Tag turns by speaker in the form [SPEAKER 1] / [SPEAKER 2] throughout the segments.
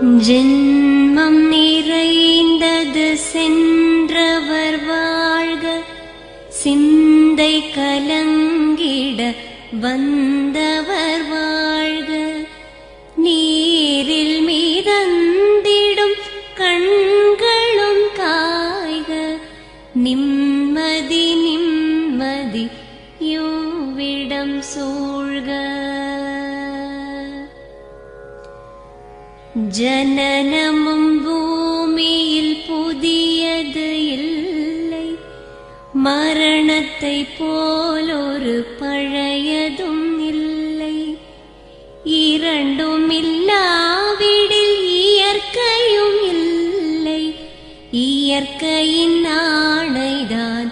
[SPEAKER 1] ஜென்மம் நிறைந்தது சென்றவர் வாழ்க, சிந்தை கலங்கிட வந்தவர் வாழ்க. நீரில் மிதந்திடும் கண்களும் காய்க, நிம்மதி நிம்மதி யோவிடம் சூழ்க. ஜனனமும் பூமியில் புதியது இல்லை, மரணத்தை போலொரு பழையதும் இல்லை. இரண்டும் இல்லாவிடில் இயற்கையும் இல்லை, இயற்கையின் ஆணைதான்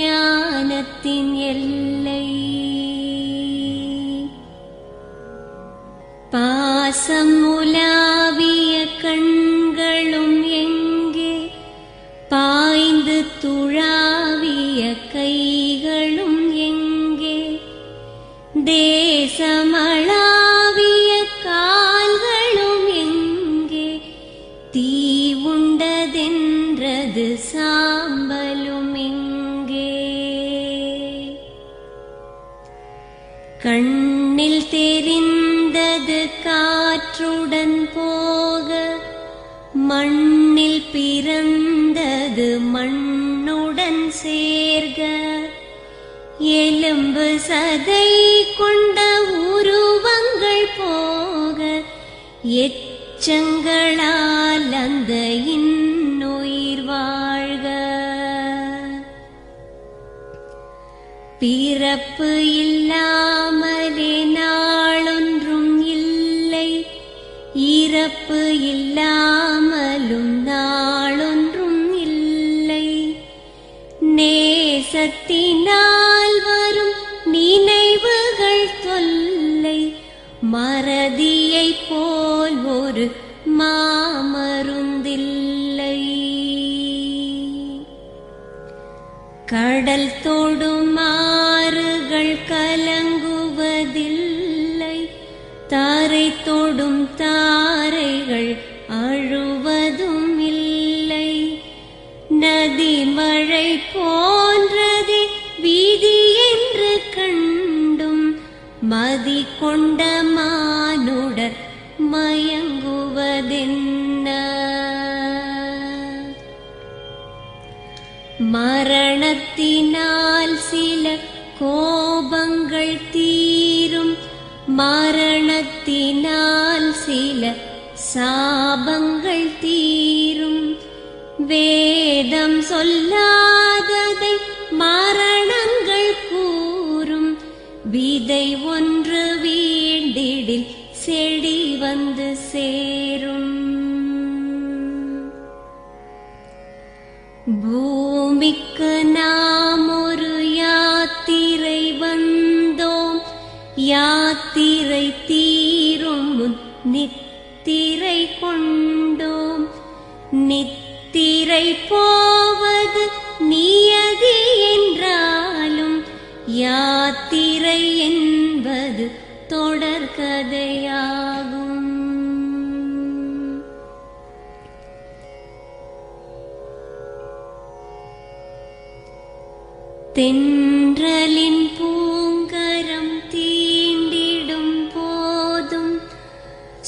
[SPEAKER 1] ஞானத்தின் எல்லை. பாசம் உலாவிய கண்களும் எங்கே, பாய்ந்து துழாவிய கைகளும் எங்கே, தேசமளாவிய கால்களும் எங்கே, தீ உண்டதென்றது சாம்பலும் எங்கே. கண்ணில் தெரிந்தது காற்றுடன் போக, மண்ணில் பிறந்தது மண்ணுடன் சேர்க. எலும்பு சதை கொண்ட உருவங்கள் போக, எச்சங்களால் அந்த இன்னுயிர் வாழ்க. பிறப்பு இல்லாமலே நாளொன்றும் இல்லை, இறப்பு இல்லாமலும் நாளொன்றும் இல்லை. நேசத்தினால் வரும் நினைவுகள் தொல்லை, மறதியை போல் ஒரு மாமருந்தில்லை. கடல் தொடும் ஆறுகள் கலங்குவதில்லை, தாரை தொடும் தாரைகள் அழுவதும் இல்லை. நதி மழை போன்றதே வீதி என்று கண்டும், மதி கொண்ட மானுடர் மயங்குவதென்ன. மரணத்தினால் சில கோபங்கள் தீரும், மரணத்தினால் சில சாபங்கள் தீரும். வேதம் சொல்லாததை மரணங்கள் கூறும், விதை ஒன்று வீண்டிடில் செடி வந்து சேரும். பூமிக்கு நாம் ஒரு யாத்திரை வந்தோம், யாத்திரை தீரும் முன் நித்திரை கொண்டோம். நித்திரை போவது நியதி என்றாலும், யாத்திரை என்பது தொடர்கதையாகும். தென்றலின் பூங்கரம் தீண்டிடும் போதும்,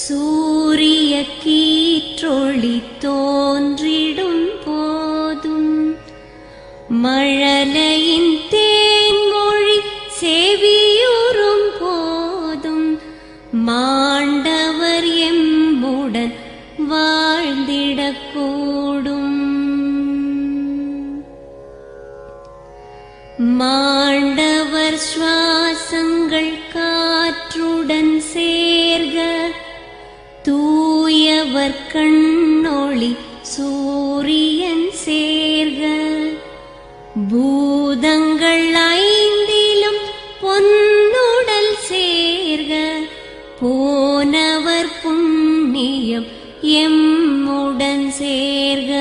[SPEAKER 1] சூரிய கீற்றொளி தோன்றிடும் போதும், மழலையின் தேன்மொழி செவியுறும் போதும், மாண்டவர் எம்முடன் வாழ்ந்திடக்கூடும். மாண்டவர் சுவாசங்கள் காற்றுடன் சேர்க, தூயவர் கண்ணொளி சூரியன் சேர்க. பூதங்கள் ஐந்திலும் பொன்னுடல் சேர்க, போனவர் புண்ணியம் எம்முடன் சேர்க.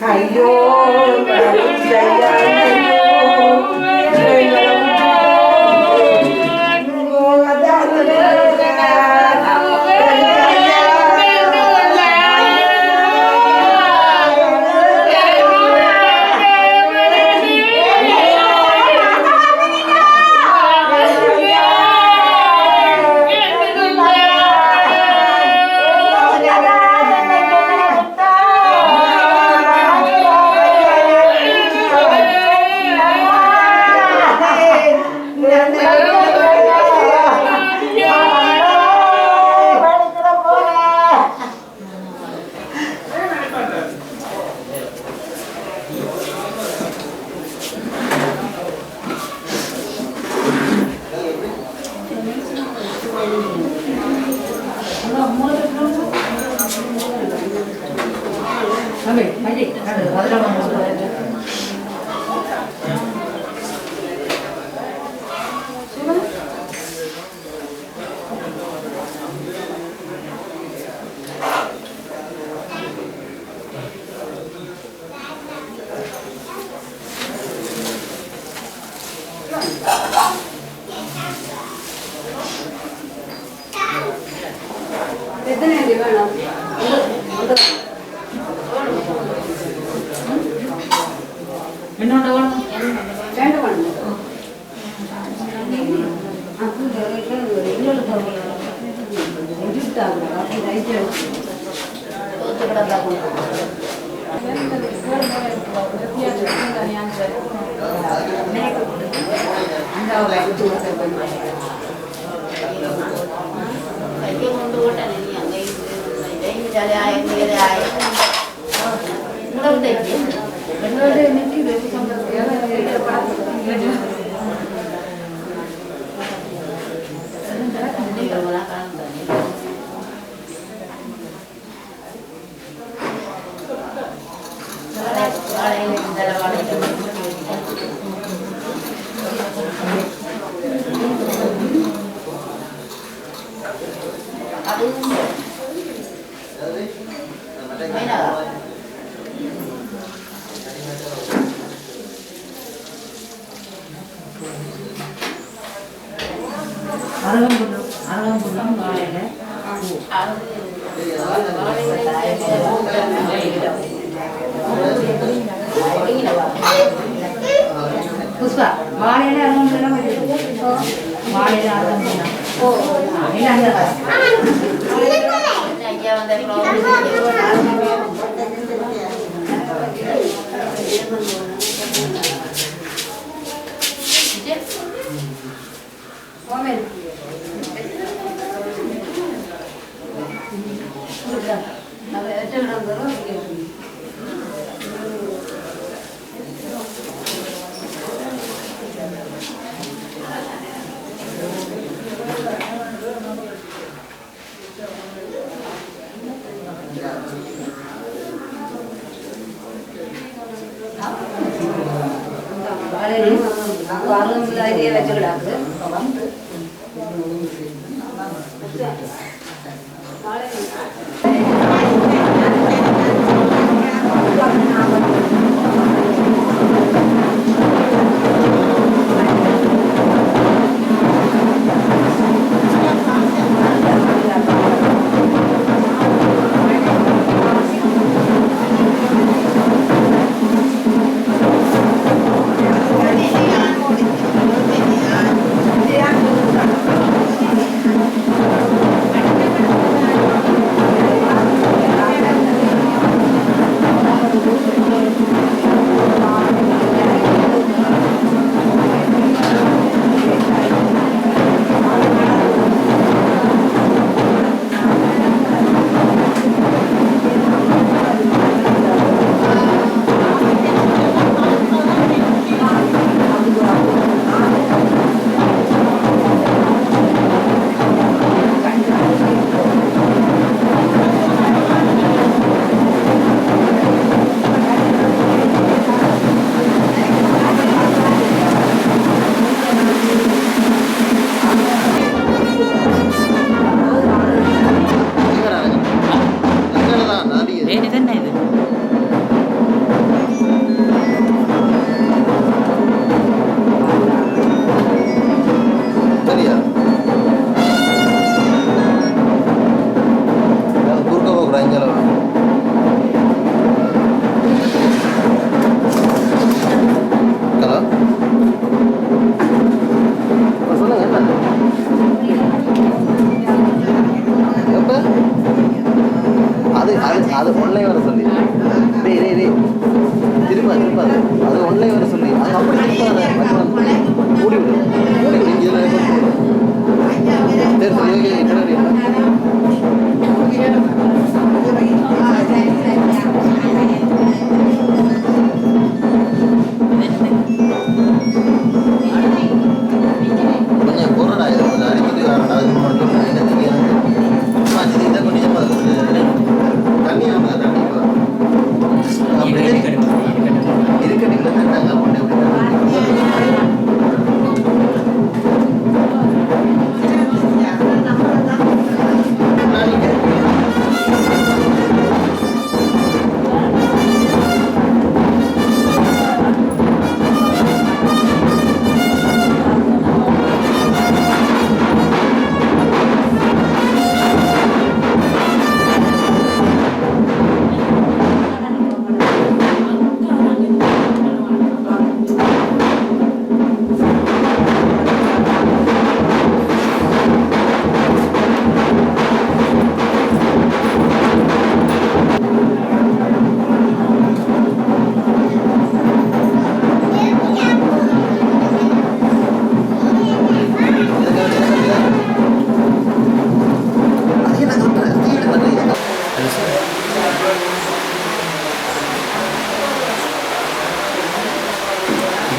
[SPEAKER 2] ஐயோ புஷ்பா வாழையில அருகம்புல்லாம் வாழையில அருகம்புல்லாம்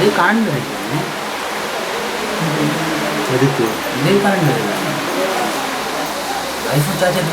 [SPEAKER 3] இது கரண்ட் எதுக்கு இதே கரண்ட் ஐஃபோன் சார்ஜர்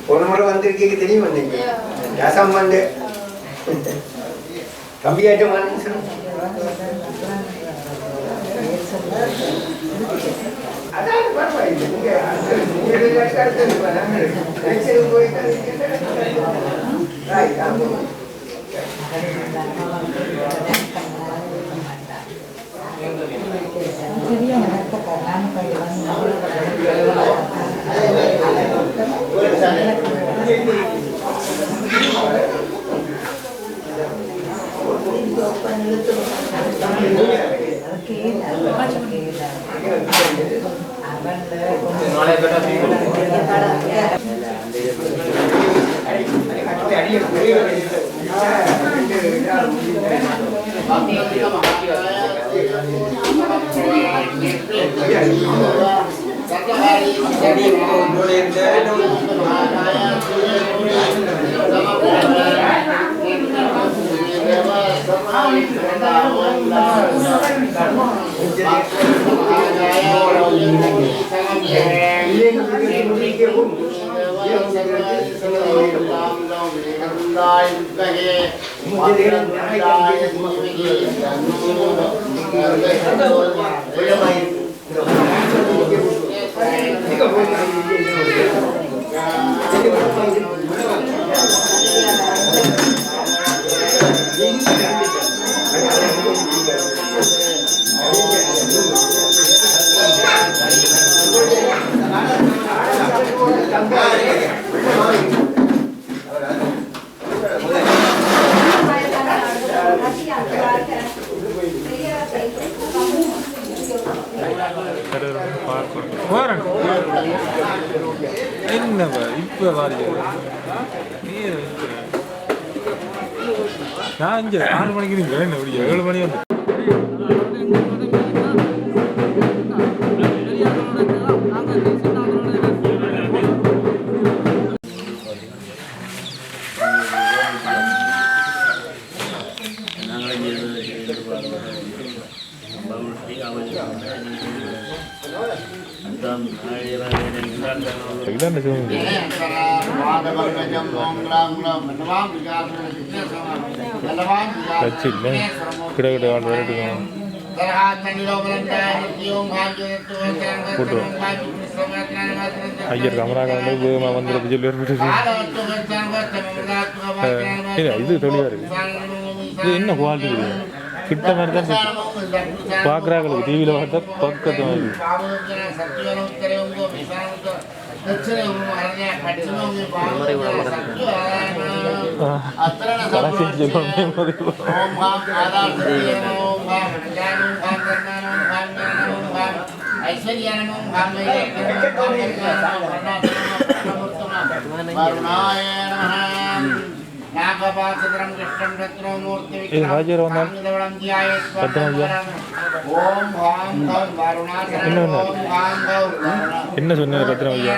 [SPEAKER 4] போன முறை வந்திருக்கீங்க தெரியும் வந்தீங்க ரசம் வந்து கம்பியாட்டம் அதான் பரவாயில்லை
[SPEAKER 5] என்னப்பா இப்போ வாரி நான் இங்கே 6 மணிக்கு நீங்கள் என்ன 7 மணி வந்து கிட்ட ஐயர் கமராக வந்துடுறது இது தெளிவாக இருக்கு. இது என்ன குவாலிட்டி இருக்குது கிட்ட மாதிரி தான் பார்க்குறாங்களுக்கு டிவியில் பார்த்தா பக்கத்து மாதிரி ஹாஜர் வந்தால் என்ன சொன்ன ரத்ன ஐயா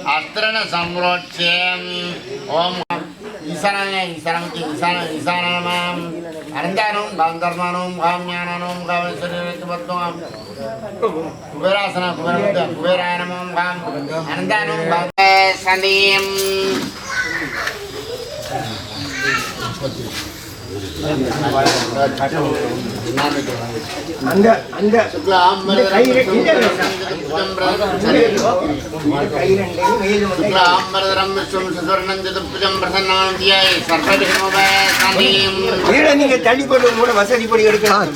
[SPEAKER 6] अस्त्रण सम्रोच्यं ओम ईशानाय ईशानमुखी ईशानमाम अनंतानुं गांधर्वानुं गाम्यानानुं गावेश्वरीत्वत्वं कुबेरासन कुबेरमुद्दा कुबेराय नमो गाम अनंतानुं गावेश्वरीं
[SPEAKER 4] அந்த நீங்க தள்ளி போட்டு கூட வசதிப்படி எடுக்கலாம்.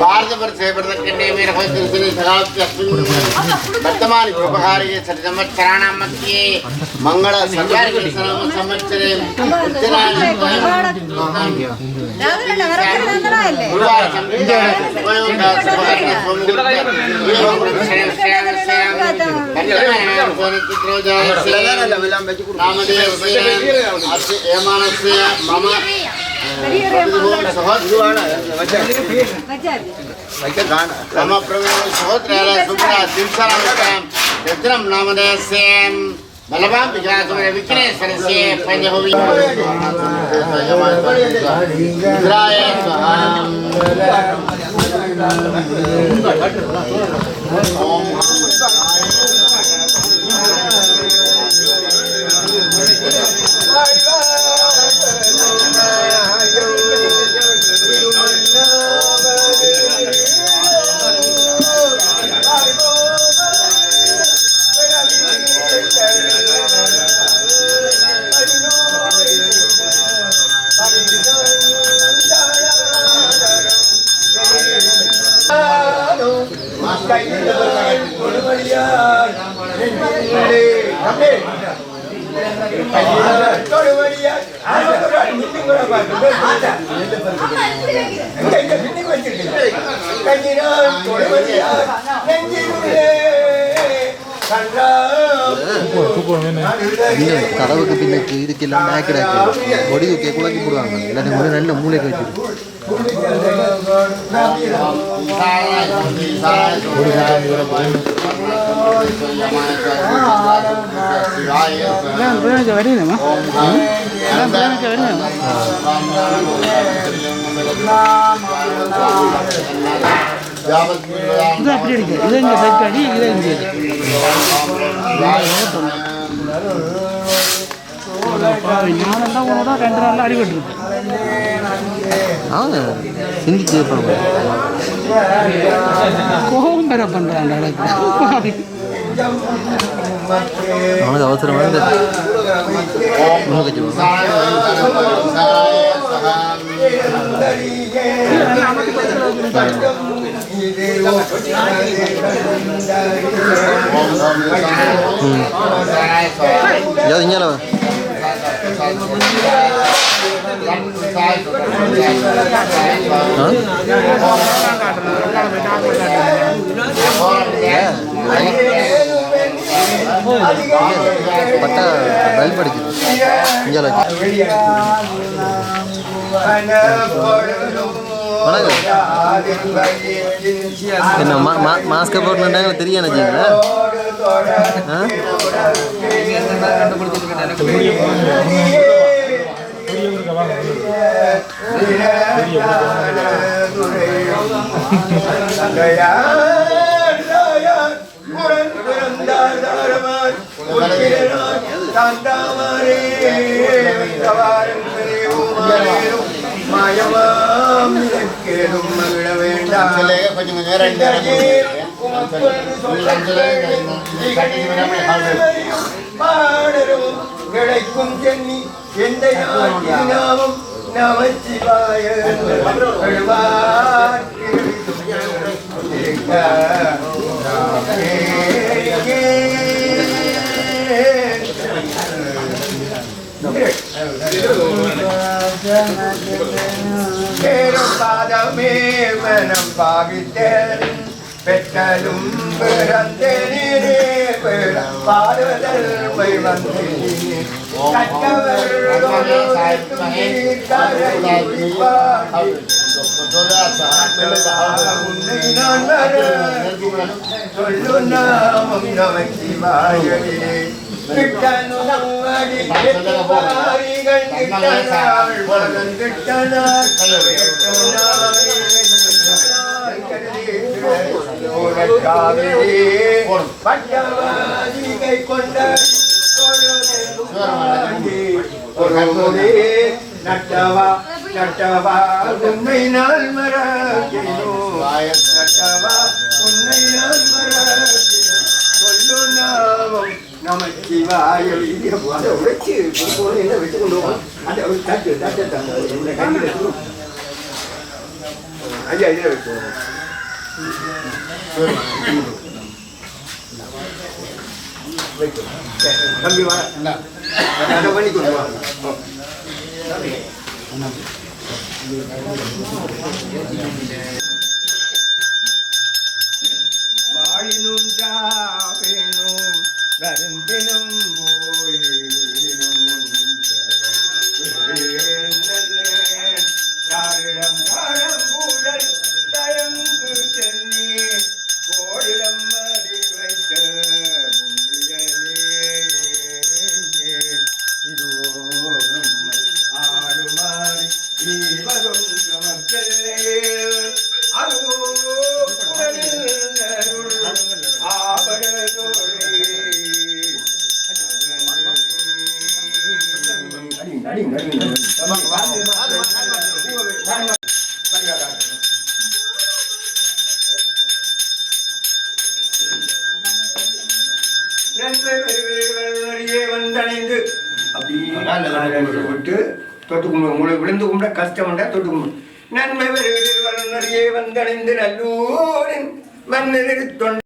[SPEAKER 6] भारत वर्ष वर्तमान उपहारे संवत्सराणां मध्ये मंगल संवत्सरे बलवान विग्रह विघ्नेश्वरस्य पंचभूमि इंद्राय स्वाहा ओम
[SPEAKER 3] கதவுக்கு பின்னுக்கு இதுக்கெல்லாம் மேக்கடாக்கு ஒடிவுக்கே குழக்கி போடுவாங்க எல்லாத்தையும் ஒரு நல்ல மூளைக்கு வச்சுருக்கு
[SPEAKER 7] இது அப்படி இருக்கு இது இங்கே செட் அடி இது இங்கே ஞானம்தான் உன்னோட 2 நாளில் அடிபட்டுருக்கு
[SPEAKER 3] சிந்திச்சு
[SPEAKER 7] கோபம் பெற பண்ணுறான்
[SPEAKER 3] அவனுக்கு அவசரமாக இங்கே பட்டா பயில் படிக்குது இங்கே என்ன மாஸ்கை போட்டுட்டாங்க தெரியும் நினைச்சீங்களா
[SPEAKER 6] கொஞ்சம் நேரம்
[SPEAKER 4] கிடைக்கும் சென்னி எந்த நாமம் நமச்சிவாய பாதமே மனம் பாவித்தேன் பெற்றலும் பிறந்தேனே பாடுதல் வந்தேன் உன்னை நான் சொல்லு நாமம் நமச்சிவாயே பட்டவாதிகை கொண்ட நட்டவா நட்டவா உன்னை நான் மறக்கினோ நட்டவா உன்னை நான் மறக்கினோ சொல்லு நாமம் நமச்சிவாய அதை உழைச்சி என்ன வச்சுக்கொண்டு அந்த ஒரு தட்டு தட்டு தங்க கையில் ஐயா இதில் வச்சுக்கோங்க தம்பி வா அதை பண்ணி கொண்டு வா வாழினும் ஜாவேனும் வருந்தினும் போயினும் யாரிடம் காலம் பூழல் தயங்கு சென்னி போரிடம் மறி வைத்த முன்னியனே இதுவோரும் ஆடுமாறி ஈவரும் சமத்தல்லே அதுவோ ஆபரதோரே தொட்டு கும்பிடு உங்களை விழுந்து கும்பிட கஷ்டம்டா தொட்டு கும்பிடு நன்மை நிறைய வந்தடைந்து நல்லூரின் மன்னர் தொண்டை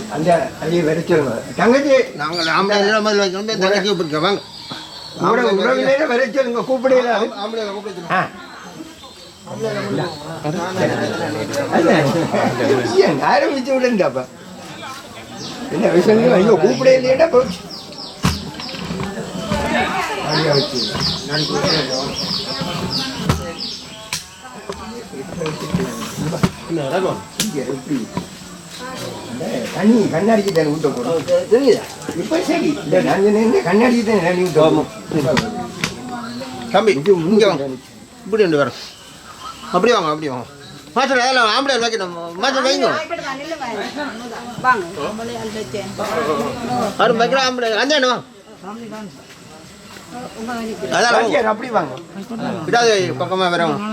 [SPEAKER 4] அந்த அள்ளி வரைச்சிருங்க தங்கச்சி
[SPEAKER 3] நாங்கள் ஆம்பளை மாதிரி வைக்கணும் தங்கச்சி கூப்பிட்டு வாங்க
[SPEAKER 4] உறவினரை வரைச்சிருங்க கூப்பிடல
[SPEAKER 3] ஆம்பளை கூப்பிட்டு
[SPEAKER 4] ஆரம்பிச்சு விடுங்கப்பா என்ன விஷயம் ஐயோ கூப்பிட இல்லையா போச்சு எப்படி தண்ணி கண்ணாடிக்கு தானே ஊட்ட போறோம் தெரியுதா இப்ப சரி இந்த நான் கண்ணாடிக்கு தானே தண்ணி ஊட்ட போறோம்
[SPEAKER 3] தம்பி இங்கே வாங்க இப்படி ரெண்டு வரோம் அப்படி வாங்க அப்படி வாங்க மாஸ்டர் அதெல்லாம் ஆம்பளை வைக்கணும் மாஸ்டர் வைங்க அவர் வைக்கிற ஆம்பளை அஞ்சாண்டு வாங்க
[SPEAKER 4] அதான் அப்படி வாங்க
[SPEAKER 3] விடாது பக்கமாக வரவங்க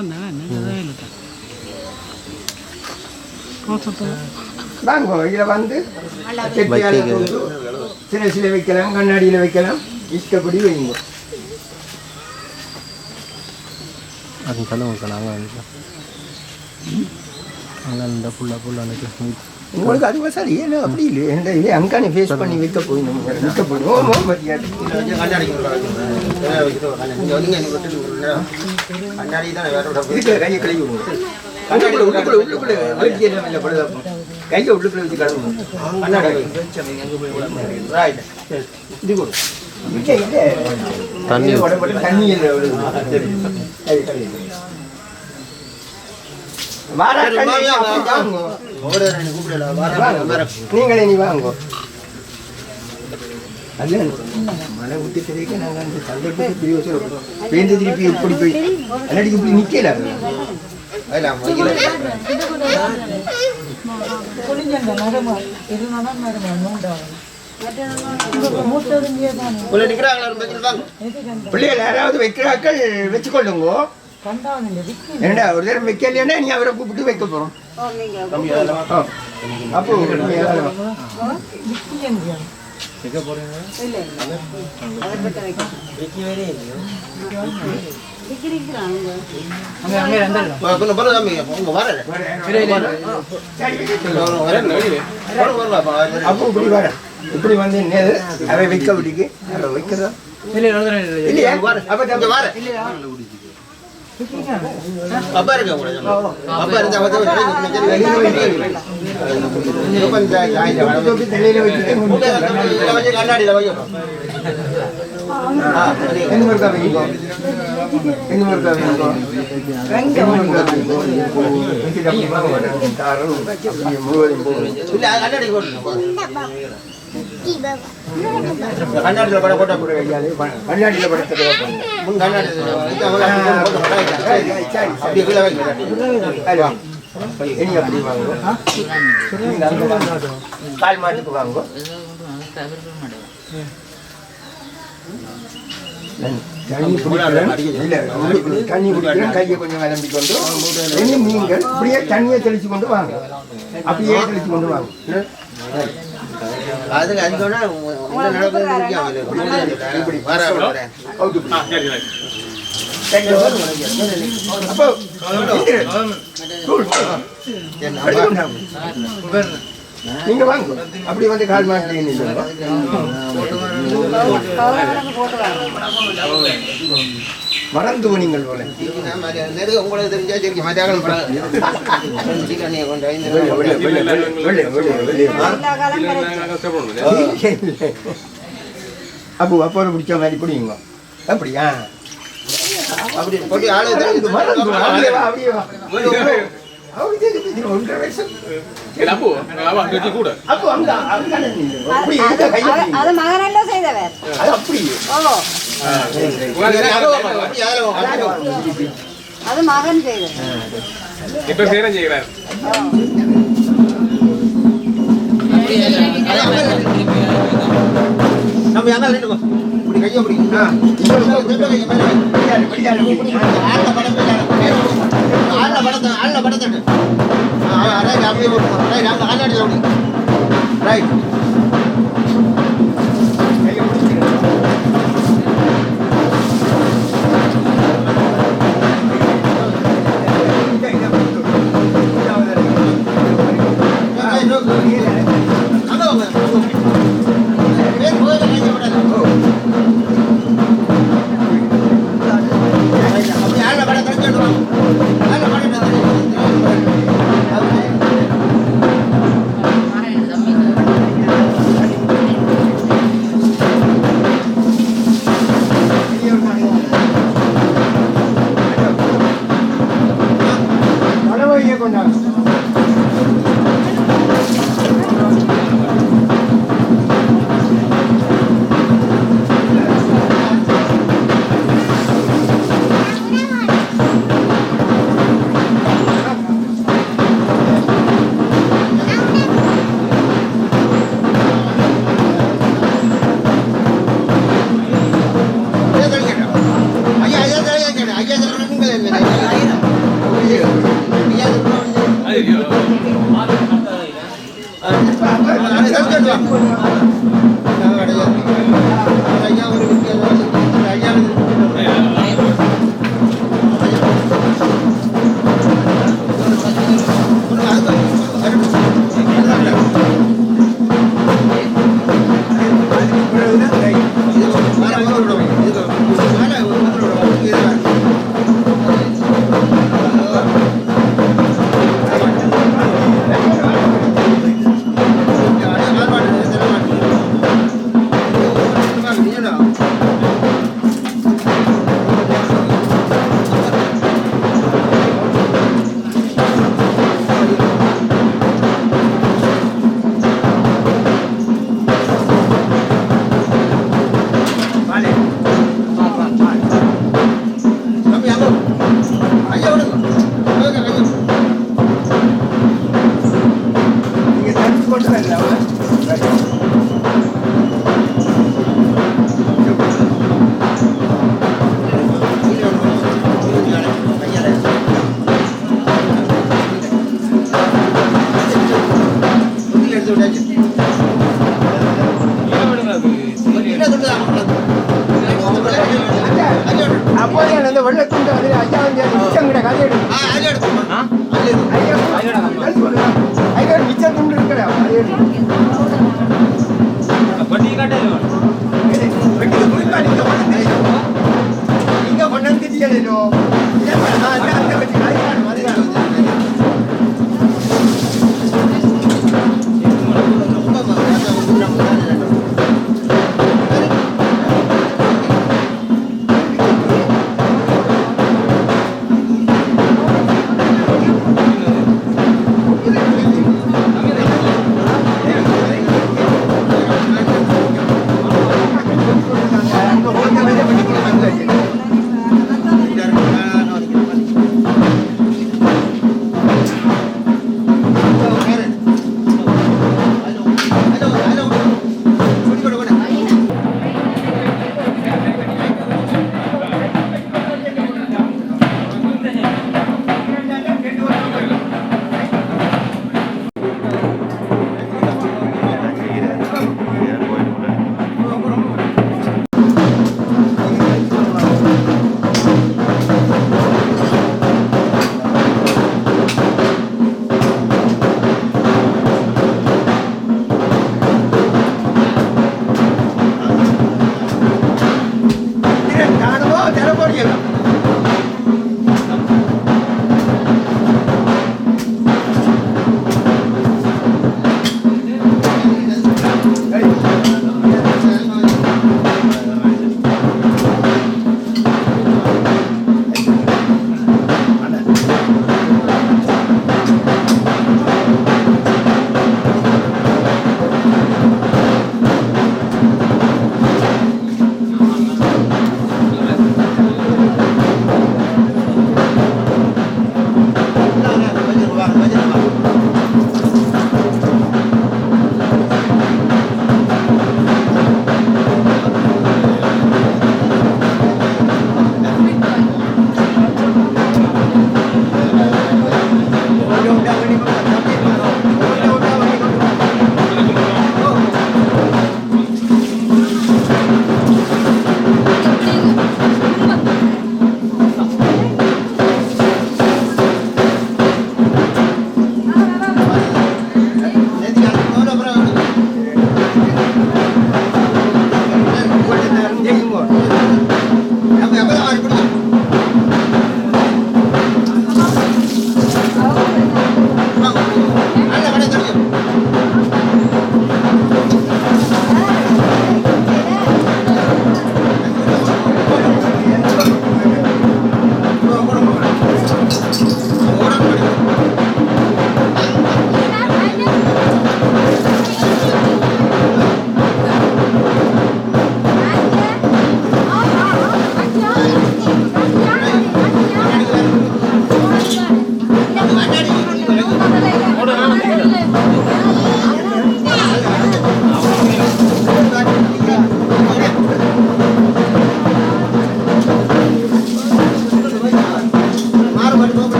[SPEAKER 4] வாங்க இதில் வந்து சில வைக்கலாம் கண்ணாடியில் வைக்கலாம் இஷ்டப்படி வைங்க
[SPEAKER 3] அது சொல்லுங்க நாங்கள் இந்த
[SPEAKER 4] உங்களுக்கு அது சரி ஏன்னா அப்படி இல்லை எந்த இல்லை அங்கானே ஃபேஸ் பண்ணி வைக்க போயிடும் வைக்க போயிடும்
[SPEAKER 3] கண்ணாடி தான் வேற
[SPEAKER 4] இருக்கிற கையை கழுவி விடுவோம் கண்ணாடியில் உள்ளுக்குள்ள வெளிச்செல்லாம் இல்லை படுதா கையை உள்ளுக்குள்ள வச்சு கழுவுங்க கண்ணாடி இது கொடு தண்ணி தண்ணி நீங்களே நீ வாங்க அது மழை ஊற்றி தெரிவிக்க நாங்கள் அந்த சந்தர்ப்பத்தை பிரி வச்சு பேருந்து திருப்பி இப்படி போய் அல்லாடிக்கு இப்படி நிற்கல பிள்ளைகள் யாராவது வைக்கிறாக்கள் வச்சுக்கொள்ளுங்க ஏண்டா ஒரு தடவை வைக்கலையா நீ அவரை கூப்பிட்டு வைக்க போறோம் அப்போ அப்போ இப்படி வர இப்படி வந்து அவை வைக்க விடிக்கு வைக்கிறதா இல்லையா அப்ப வர அப்பா இருக்க அப்பா இருந்தா கண்ணாடியில் வைக்கும் கண்ணாடியில் படம் போட்டா கூட கண்ணாடியில் படத்தை முன் கண்ணாடி இனி அப்படி வாங்க கால் மாட்டுக்கு வாங்க தண்ணி குடிக்கிறேன் இல்லை தண்ணி குடிக்கிறேன் கையை கொஞ்சம் விளம்பி கொண்டு இனி நீங்கள் இப்படியே தண்ணியை தெளிச்சு கொண்டு வாங்க அப்படியே தெளிச்சு கொண்டு வாங்க
[SPEAKER 3] அதுக்கு அதுக்கோட இப்படி
[SPEAKER 4] அப்போ நீங்க வாங்க அப்படி வந்து கால் மாட்டீங்க மறந்து நீங்கள் போல
[SPEAKER 3] உங்களுக்கு தெரிஞ்சா சரி மத்தியானம்
[SPEAKER 4] அப்போ அப்போ பிடிச்ச மாதிரி பிடிங்க அப்படியா
[SPEAKER 3] அப்படி போட்டு ஆளு
[SPEAKER 4] அப்படியே வா ஒன்றரை வருஷம் அப்போ அந்த
[SPEAKER 2] அது மகனெல்லாம் செய்தவர்
[SPEAKER 4] அது அப்படி
[SPEAKER 2] அது மகன் செய்தவர்
[SPEAKER 5] இப்ப சேரம் செய்கிறார்
[SPEAKER 3] நம்ம யாரா இப்படி கையை அப்படி ஆள்ல படத்தை ரைட் அப்படியே ரைட் அங்கே ஆள்நாட்டில் அப்படி ரைட் Gracias.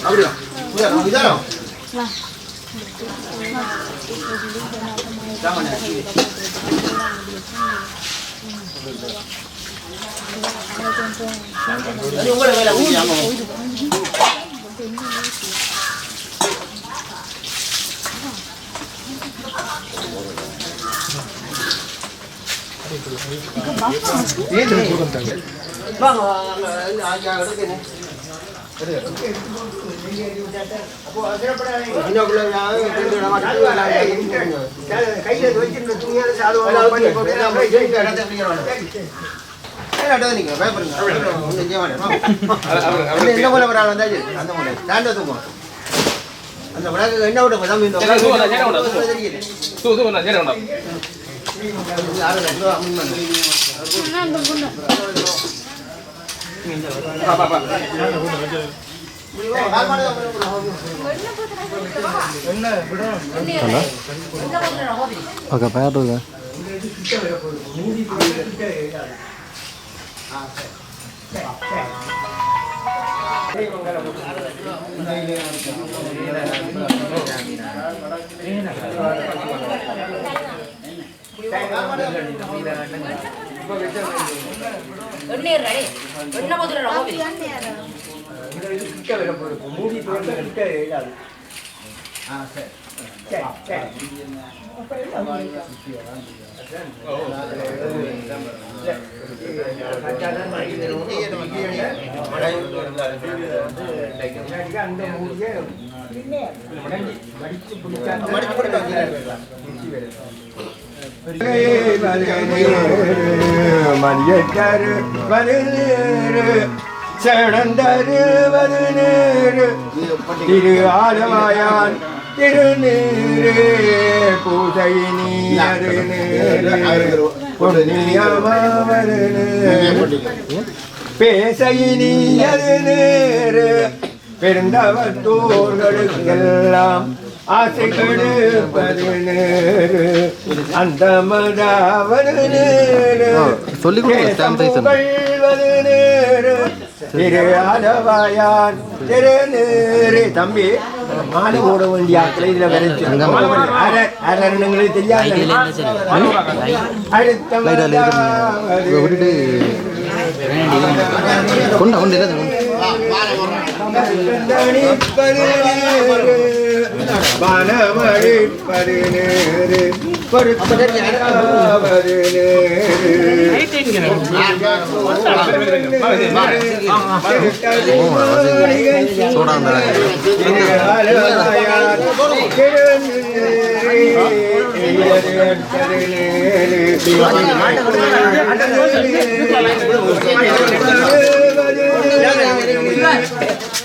[SPEAKER 3] அப்படியா இதாரோ உங்களோட வேலை வாங்க
[SPEAKER 4] கையில வச்சிருந்த துணியால சாதுவா
[SPEAKER 3] என்ன போல ஒரு ஆள் வந்தாச்சு அந்த முறை தாண்ட தூக்கும் அந்த விளக்கு என்ன விட
[SPEAKER 5] ஓகே பேருங்க
[SPEAKER 4] மூடி மணியட்டாரு சடந்தரு வருநேரு திரு ஆலவாயான் திருநீரே பூசையினி அருநேரு பொன்னியமாவரு பேசையினி அருநேரு பெருந்தவத்தோர்களுக்கெல்லாம் ஆசை கெடுப்பது நேரு அந்த மதாவது நேரு சொல்வது நேரு திரு ஆலவாயான் திருநேரு தம்பி மாலை போட வேண்டிய ஆட்களை இதுல வரைச்சு அரங்களுக்கு தெரியாது அடுத்த மனமழிப்பது நேரு பொறுப்பதாவது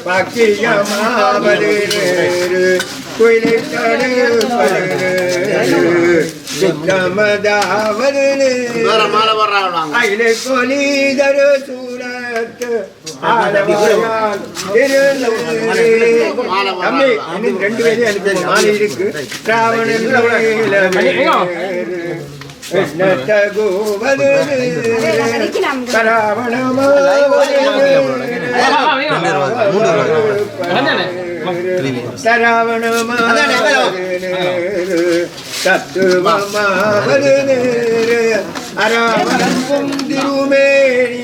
[SPEAKER 4] பாக்கியமாவது நேரு குயிலை தடுப்பது நேரு சித்தமதாவது நேரு அகிலை கொலிதரு சூரத்து ஆலவாயான் திருநேரு தம்பி இன்னும் 2 பேரும் எனக்கு மாலை இருக்கு ராவணன் தகுவது தத்துவமாவது நேரு அரவணம் திருமேனி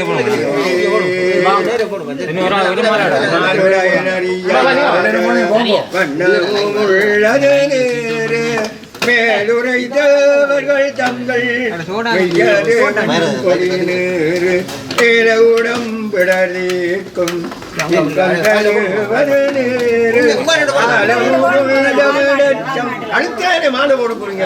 [SPEAKER 4] உள்ளது நேரு மேலுரைத்தவர்கள் தங்கள் நேரு உடம்பிடலிருக்கும் அடுத்தானே மாலை போட போறீங்க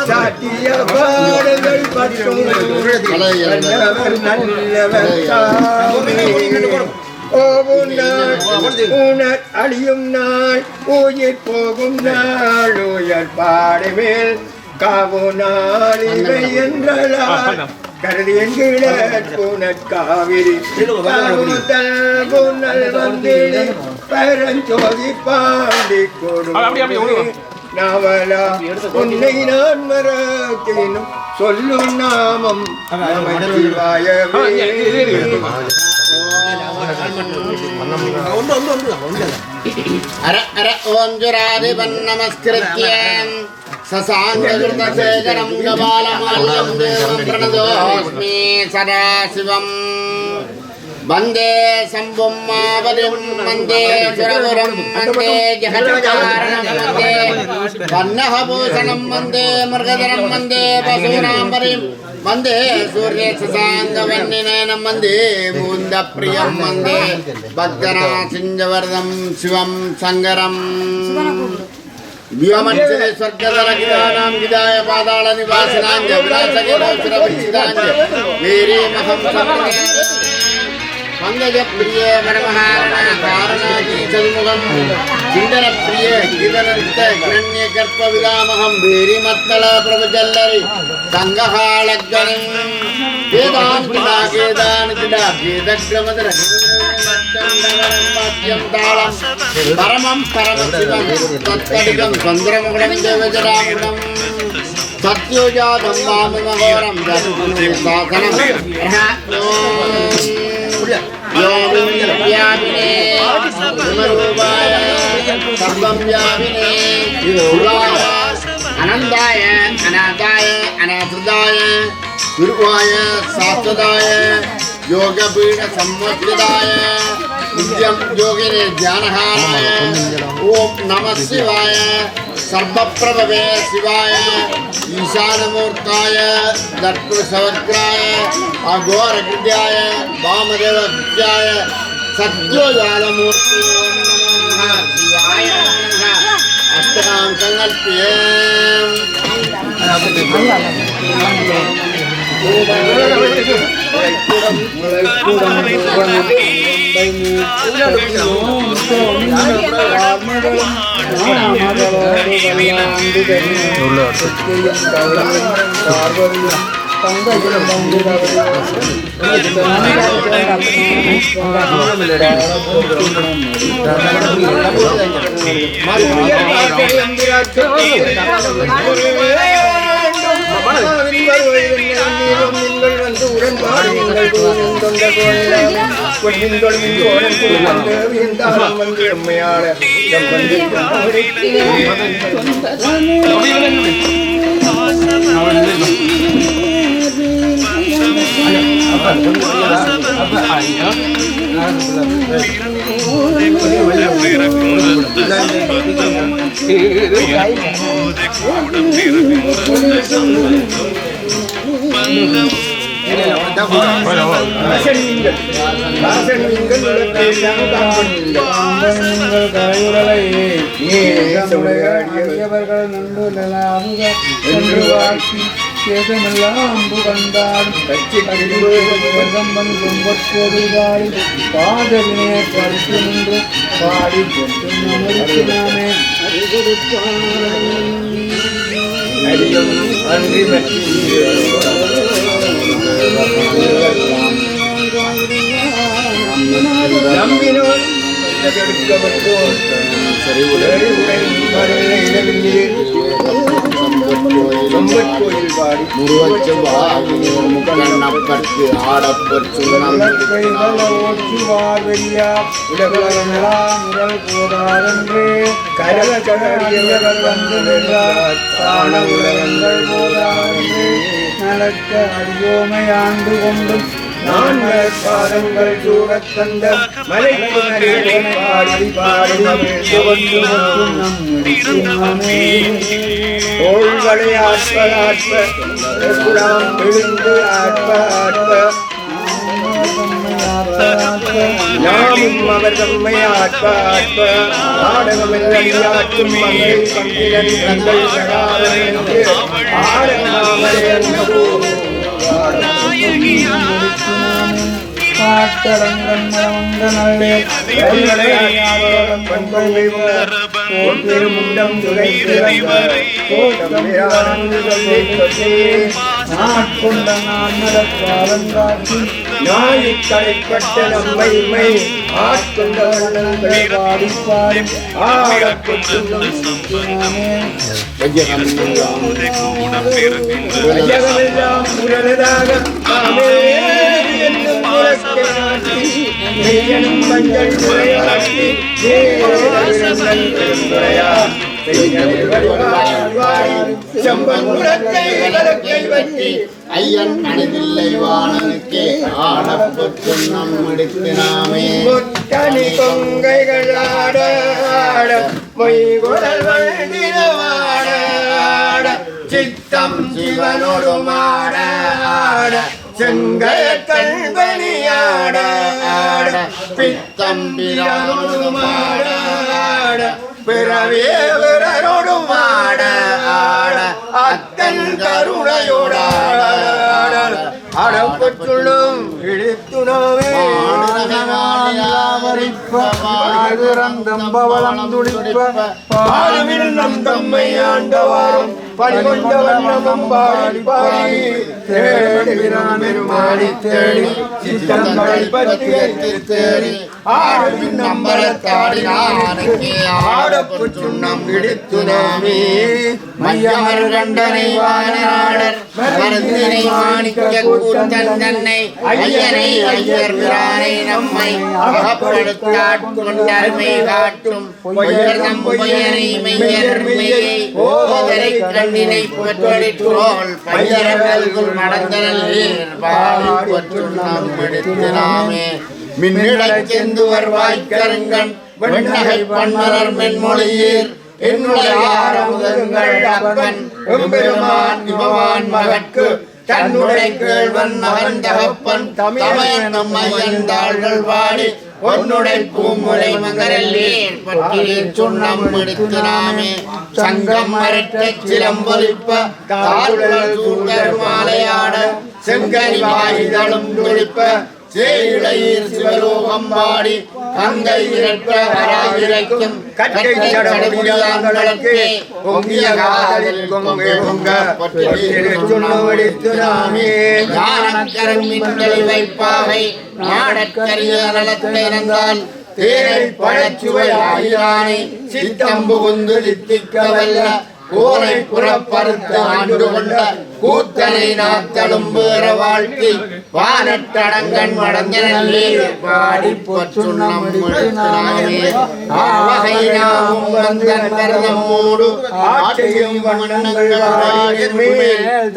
[SPEAKER 4] சாட்டிய பாடல்கள் பற்றும் நல்லவர் அழியும் நாள் உயிர் போகும் நாள் உயர் பாடை மேல் காவு நாள் இவை என்றால் கருதி என்கிற புனற்காவிரி புனல் வந்திலே பரஞ்சோதி பாண்டி கொடு நாவலா உன்னை நான் மறக்கினும் சொல்லும் நாமம்
[SPEAKER 6] ஓம் ஜுராதிபன் நமஸ்கிருத்யம் சசாங்ககிருதசேகரம் கபாலமால்யம் தேவம் பிரணதோஸ்மி சதாசிவம் வந்தே சம்பும் மாவதிம் வந்தே சுரபுரம் வந்தே ஜெகத்காரணம் வந்தே வன்னஹபூஷணம் வந்தே மிருகதரம் வந்தே பசூனாம்பரிம் வந்தே சூரிய சசாங்கவன்னிநயனம் வந்தே மூந்த பிரியம் வந்தே பக்தநாசிஞ்சவர்தம் சிவம் சங்கரம் வியோமன்சே ஸ்வர்கதரகிதானாம் கிதாய பாதாள நிவாசினாஞ்ச விராசகிரோசுரவிச்சிதாஞ்ச வீரி மகம் சமர்யாய பங்கஜ பிரிய மரமஹாரண காரணாகி சதுமுகம் சிந்தன பிரிய கிதனந்த கிரண்ய கற்ப விதாமகம் வீரி மத்தள பிரபுஜல்லரி சங்கஹாளக்கணம் வேதான் கிடா கேதான் கிடா வேதக்ரமதர வாக்கியம் தாளம் பரமம் பரமசிவம் தத்தடிகம் சந்திரமுகடம் தேவஜராமுகம் சத்யோஜாதம் வாமமகோரம் சாசனம் யோகியாபினே விமரூபாய சர்வம் யாபினே அனந்தாய அநாதாய அநாதாய குருவாய சாஸ்வதாய யோகபீட சம்வத்யதாய நித்யம் யோகினே ஞானஹாராய ஓம் நம சிவாய சர்வப்ரபவே சிவாய ஈசானமூர்த்தாய தத்புருஷவக்ராய அகோரகிருத்யாய வாமதேவ கிருத்யாய சத்யோஜாதமூர்த்தி ஓம் நமோ நமः சிவாய நமः அஷ்டகாம் சங்கல்பியம் வந்து உடன்பாடு வந்து எம்மையாள
[SPEAKER 7] அம்பு வந்தாடும் பாதவினே படுத்து நின்று பாடி நாமே
[SPEAKER 4] அடியும் அன்றி நம்பினோர் சரி உடனே
[SPEAKER 6] கோயில் பாடி முருகச்செவ்வாய்ப்பட்டு ஆடப்பர் சுண்ணம்
[SPEAKER 4] ஓற்றி வாழ்வெளியா உலகெல்லாம் உடல் போதாதென்று கடற்கடலியவர் வந்து நின்றார் காண உலகங்கள் போதாதென்று நடக்க அறியோமை ஆண்டு கொண்டும் நான் பாதங்கள் சூழத் தந்த மலைக்கு பாடி பாடி தோள்களை ஆற்ப ஆற்ப குலாம் விழுந்து ஆற்ப ஆற்ப நாமும் அவர் தம்மை ஆற்ப ஆற்ப ஆடகமெல்லாம் மகள் பங்கிலன் தங்கள் சகாதென்று நாய்க்கடைப்பட்ட நம்மை ஆட்கொண்ட வண்ணங்களை பாடி பாடி ஐயகமெல்லாம் உரனதாக மஞ்சள் முறையாட்டி
[SPEAKER 6] ஐயன் அணிதில்லை வாணனுக்கே ஆடப்பர் சுண்ணம் எடுத்தினாமே
[SPEAKER 4] முத்தனி கொங்கைகள் ஆட மொய்குழல் வண்டினவாட சித்தம் சிவனோடு மாட செங்கய கண்பணியாட பித்தம் பிரானோடு மாட பிறவே விரனோடு மாட அத்தன் கருணையோடாட அடப்பட்டுள்ளும் இழித்துணவே பவளம் துடிப்ப பாடுமில் நம் தம்மை ஆண்டவாரும் பணிகொண்டவன் நமம் பாடி பாடி தேடி தேடி சித்தங்களை பற்றி தேடி ஆடுமின் நம்பரத்தாடினானுக்கு ஆடப்புச் சுண்ணம் இடித்துனாமே
[SPEAKER 6] மையமர் கண்டனை வானாடர் மருந்தினை மாணிக்க கூத்தன் தன்னை ஐயனை ஐயர் பிரானை நம்மை அகப்படுத்தாட்கொண்டர்மை காட்டும் பொய்யர் நம் பொய்யனை மெய்யர் மெய்யை ஓதரை கண்ணினை பொற்றோள் பையரவல்குள் நடந்தனல் பாடி பொற்றுண்ணம் எடுத்தினாமே மின்னிடச் செந்துவர் வாய்க்கருங்கண் வெண்ணகை பன்மலர் மென்மொழியீர் என்னுடைய ஆரமுதங்கள் அப்பன் எம்பெருமான் இபவான் மகற்கு தன்னுடைய கேள்வன் மகன் தகப்பன் தமையன் நம்மையன் தாள்கள் வாடி பொன்னுடை பூமுலை மகரல்லேன் பற்றிலே சுண்ணம் எடுத்தினாமே சங்கம் மரட்டச் சிலம்பொலிப்ப தாள்கள் சூழ்கர் மாலையாட செங்கனி வாய்களும் துடிப்ப சேயிழையீர் சிவலோகம் பாடி கங்கை இறக்க வராயிரைக்கும் கற்கை சடமுடியாங்களுக்கு பொங்கிய காதலில் கொங்கை பொங்க சுண்ணவடித்துனாமே ஞானக்கரன் மின்னலை வைப்பாவை நாடற்கரிய நலத்தை இறந்தால் தேனை பழச்சுவை ஆயிரானை சித்தம் புகுந்து தித்திக்கவல்ல கோரை புறப்பறுத்து ஆண்டு கொண்ட கூத்தனை நாத்தலும் வேற வாழ்க்கை வானட்டடங்கன் மடந்தனல்லே பாடி பொற்றுண்ணம் எடுத்தினாமே ஆவகை நாமும் வந்தன் கரதமோடு ஆட்சியும் வண்ணங்கள்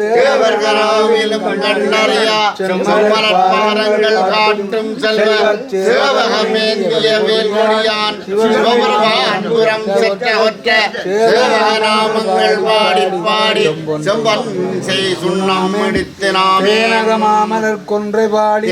[SPEAKER 6] தேவர்களாவிலும் கண்டறியா செம்மரப்பாரங்கள் காட்டும் செல்வ சேவகமேந்திய வேல்மொழியான் சிவபெருமான் புறம் செற்ற ஒற்ற சேவக நாமங்கள் பாடி பாடி செம்பன் சுண்ணம் எடுத்தினாமே
[SPEAKER 4] மாமலர் கொன்றை பாடி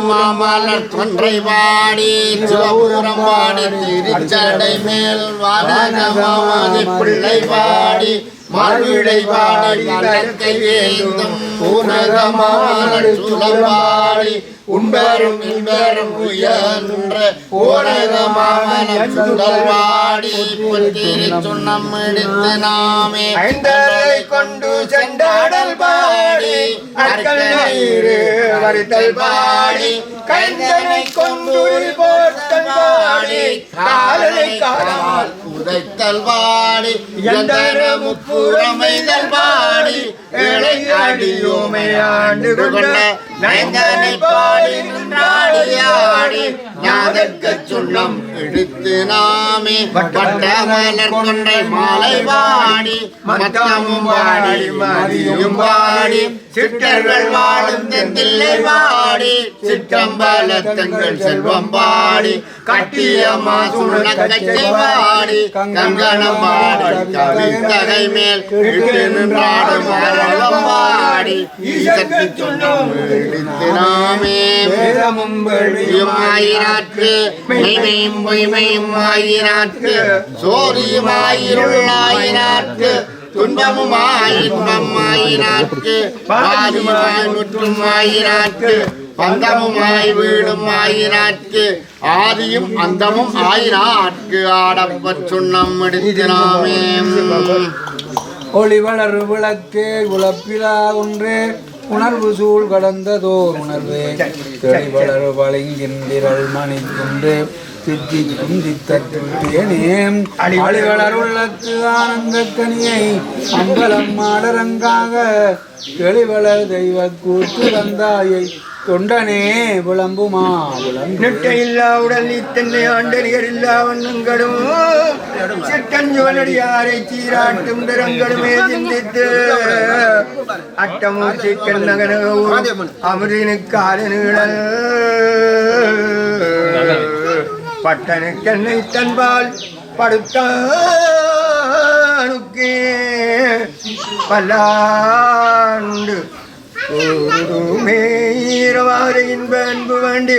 [SPEAKER 6] மாமலர் கொன்றை பாடி சிவபுரம் பாடி திருச்சடை மேல் வானகமாதி பிள்ளை பாடி மாவிடை பாடி கலத்தை வேந்தும் பூனகமாலர் சுழல்பாடி உண்பரும் இன்பரும் உயர்ன்ற பூனகமாலர் சுழல்பாடி புத்திரி சுண்ணம் எடுத்து நாமே
[SPEAKER 4] ஐந்தரை கொண்டு செண்டாடல் பாடி அற்கள் நீரு வரித்தல் பாடி கைந்தனை கொண்டு போர்த்தல் பாடி காலனை காலால்
[SPEAKER 6] உதைத்தல் பாடி எந்தர முப்புறமைதல் பாடி ஏழை அடியோமை ஆண்டு கொண்ட நயந்தனை பாடி நின்றாடியாடி நாதற்கு சுண்ணம் எடுத்து நாமே பட்ட மலர் கொன்றை மாலை பாடி மத்தமும் பாடி மதியும் பாடி சிற்றர்கள் வாழும் தெந்தில்லை பாடி சிற்றம்பலத்தங்கள் செல்வம் பாடி கட்டிய மாசுள்ள கச்சை பாடி கங்கணம் பாடி கவித்தகை மேல் இட்டு நின்றாடும் மரணம் பாடி ஈசற்கு சொன்னோம் எடுத்து நாமே வேதமும் வேள்வியும் ஆயினாற்கு மெய்மையும் பொய்மையும் ஆயினாற்கு சோதியும் ஆயிருள்ளாயினாற்கு துன்பமுமாய் இன்பம் ஆயினாற்கு பாதியுமாய் முற்றும் ஆயினாற்கு பந்தமுமாய் வீடும் ஆயினாற்கு ஆதியும் அந்தமும் ஆயினாற்கு ஆடப்பச் சுண்ணம் எடுத்தினாமே
[SPEAKER 8] ஒளி வளர் விளக்கே உழப்பிலா ஒன்றே உணர்வு சூழ் கடந்ததோர் உணர்வே தெளி வளர் வழங்கின்றிரள் மணி குன்றே தித்திக்கும் தித்தேனேம் அழி வளர் உள்ளத்து ஆனந்த கனியை அம்பலம் மாடரங்காக தெளிவளர் தெய்வ கூத்து வந்தாயை தொண்டனே விளம்புமா
[SPEAKER 4] நெட்டையில்லா உடல் இத்தனை ஆண்டறியர் இல்லா வண்ணங்களும் சிற்றஞ்சுவலடியாரை சீராட்டும் பெருங்களுமே சிந்தித்து அட்டமூர்த்தி கண்ணகனவும் அமிர்தினுக்கு ஆளுநீழல் பட்டனுக்கென்னை தன்பால் படுத்தானுக்கே பல்லாண்டு மேரவாறு இன்ப அன்பு வேண்டி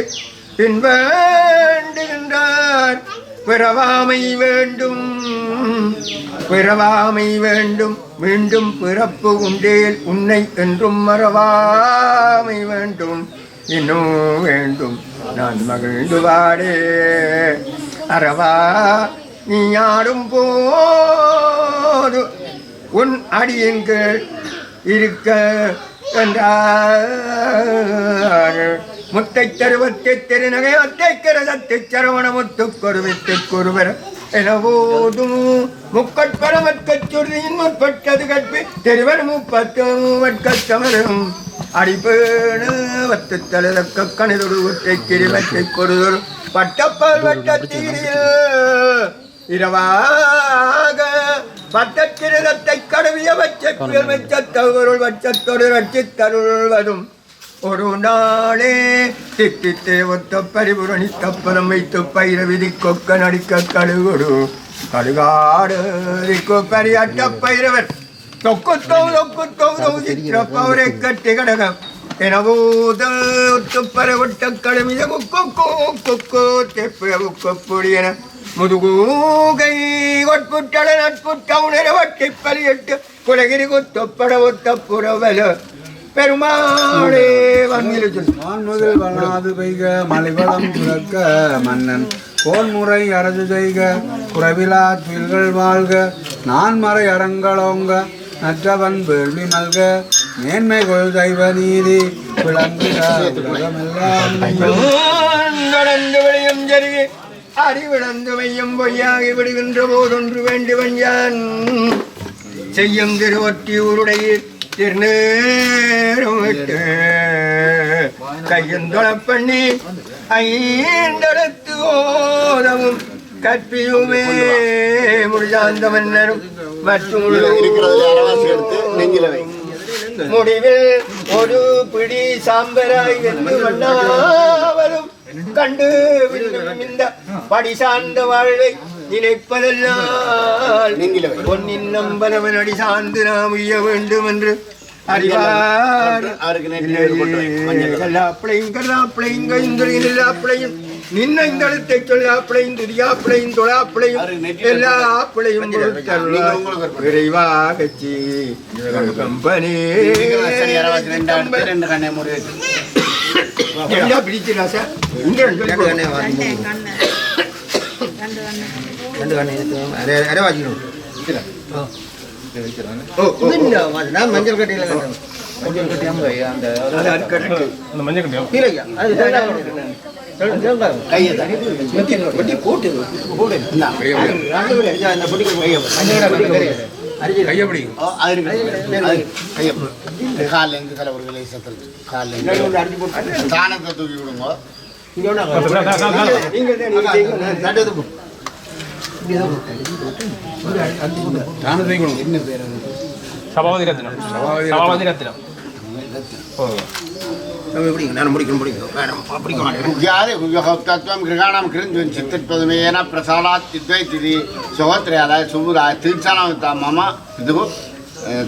[SPEAKER 4] பின்வேண்டுகின்றார் பிறவாமை வேண்டும் பிறவாமை வேண்டும் மீண்டும் பிறப்பு உண்டேல் உன்னை என்றும் மறவாமை வேண்டும் இன்னும் வேண்டும் நான் மகிழ்ந்து வாடே அறவா நீ ஆடும் போது உன் அடியின் கீழ் இருக்க என்றார் முத்தை தருவத்தை திருநகை அத்தை கிரதத்தை சரவண முத்து கொருவித்து கொருவர எனவோதும் முக்கட்பரமற்கச் சொல்லியின் முற்பட்டது கற்பி திருவர் முப்பத்து மூவற்கமரும் அடிப்பேணு வத்து தலக்க கணிதொரு ஒற்றை கிரிவத்தை கொருதொரு பட்டப்பால் வட்டத்தீரில் இரவாக பட்டக்கிரதத்தை கடவிய வச்சத்தவருள் வச்சத்தொடு ரட்சித்தருள்வதும் ஒரு நாளே தித்தித்தே ஒத்த பரிபுரணி தப்பனம் வைத்து பயிர விதி கொக்க நடிக்க கடுகுடு கடுகாடு பரியாட்ட பயிரவர் தொக்குத்தோ சித்திரப்பவரை கட்டி கடகம் எனவோது பரவட்ட கடமித கொக்கோ தெப்பிய கொப்பொடியன முதுகூகை கொட்புட்டட நட்புட்ட உணர வட்டி பலியிட்டு குலகிரி கொத்தப்பட ஒத்த புறவல பெருமாளே
[SPEAKER 8] முதல் வளாது பெய்க மலைவளம் சுரக்க மன்னன் கோன்முறை அரசு செய்க குறைவிலா துயில்கள் வாழ்க நான்மறை அறங்களோங்க நற்றவன் வேள்வி மல்க மேன்மை கொள் தெய்வ நீதி விளங்குக உலகமெல்லாம்
[SPEAKER 4] நடந்து விளையும் ஜருகே அறிவிழந்து மையம் பொய்யாகி விடுகின்ற போதொன்று வேண்டுவன் யான் செய்யும் திருவொற்றியூருடைய திருநேரம் விட்டு கையந்தொழப் பண்ணி ஐந்தடத்து ஓதவும் கற்பியுமே முடியாந்த மன்னரும் மற்றும் முடிவில் ஒரு பிடி சாம்பராய் வென்று மன்னாவரும் கண்டு இந்த படி சார்ந்த வாழ்வை நினைப்பதெல்லாம் பொன்னின் நம்பனவன் அடி சார்ந்து நாம் உய்ய வேண்டும் என்று அறிவார் எல்லாப்பிளையும் கல்லாப்பிளையும் கைந்துறையும் எல்லாப்பிளையும் நின்ன இந்த இடத்தை சொல்லாப்பிளையும் துதியாப்பிளையும் தொழாப்பிளையும் எல்லா பிளையும் விரைவாக கம்பனி பிடிச்சிடா சார் மஞ்சள் கட்டியில
[SPEAKER 5] மஞ்சள் கட்டியா
[SPEAKER 6] கையை தான்
[SPEAKER 4] வெட்டி போட்டு போடு
[SPEAKER 6] இந்தா.
[SPEAKER 3] இந்த பொடிக்கு கையை
[SPEAKER 4] கையை பிடிக்கும்
[SPEAKER 6] ஓ, அது இருக்கு. அது கையை காலில் இருந்து சில ஒரு விலை சத்தல் காலில் இருந்து
[SPEAKER 3] அடிச்சு போட்டு
[SPEAKER 6] தானத்தை தூக்கி விடுங்க.
[SPEAKER 3] இங்கே ஒன்றா தட்டு போ
[SPEAKER 8] தானத்தை
[SPEAKER 6] என்ன பேர் அது?
[SPEAKER 5] சபாபதி ரத்னம் சபாபதி ரத்னம்
[SPEAKER 3] நம்ம எப்படிங்க நான் முடிக்கணும் வேணும் பிடிக்க மாட்டேன்
[SPEAKER 6] ज्ञाते तत्त्वं गृहाणां कृञ्जुन् चित्तत्वमेन प्रसादात् चिद्वैतिथि सहोत्र्यालय सुबुराय तीर्थानां मम पितुः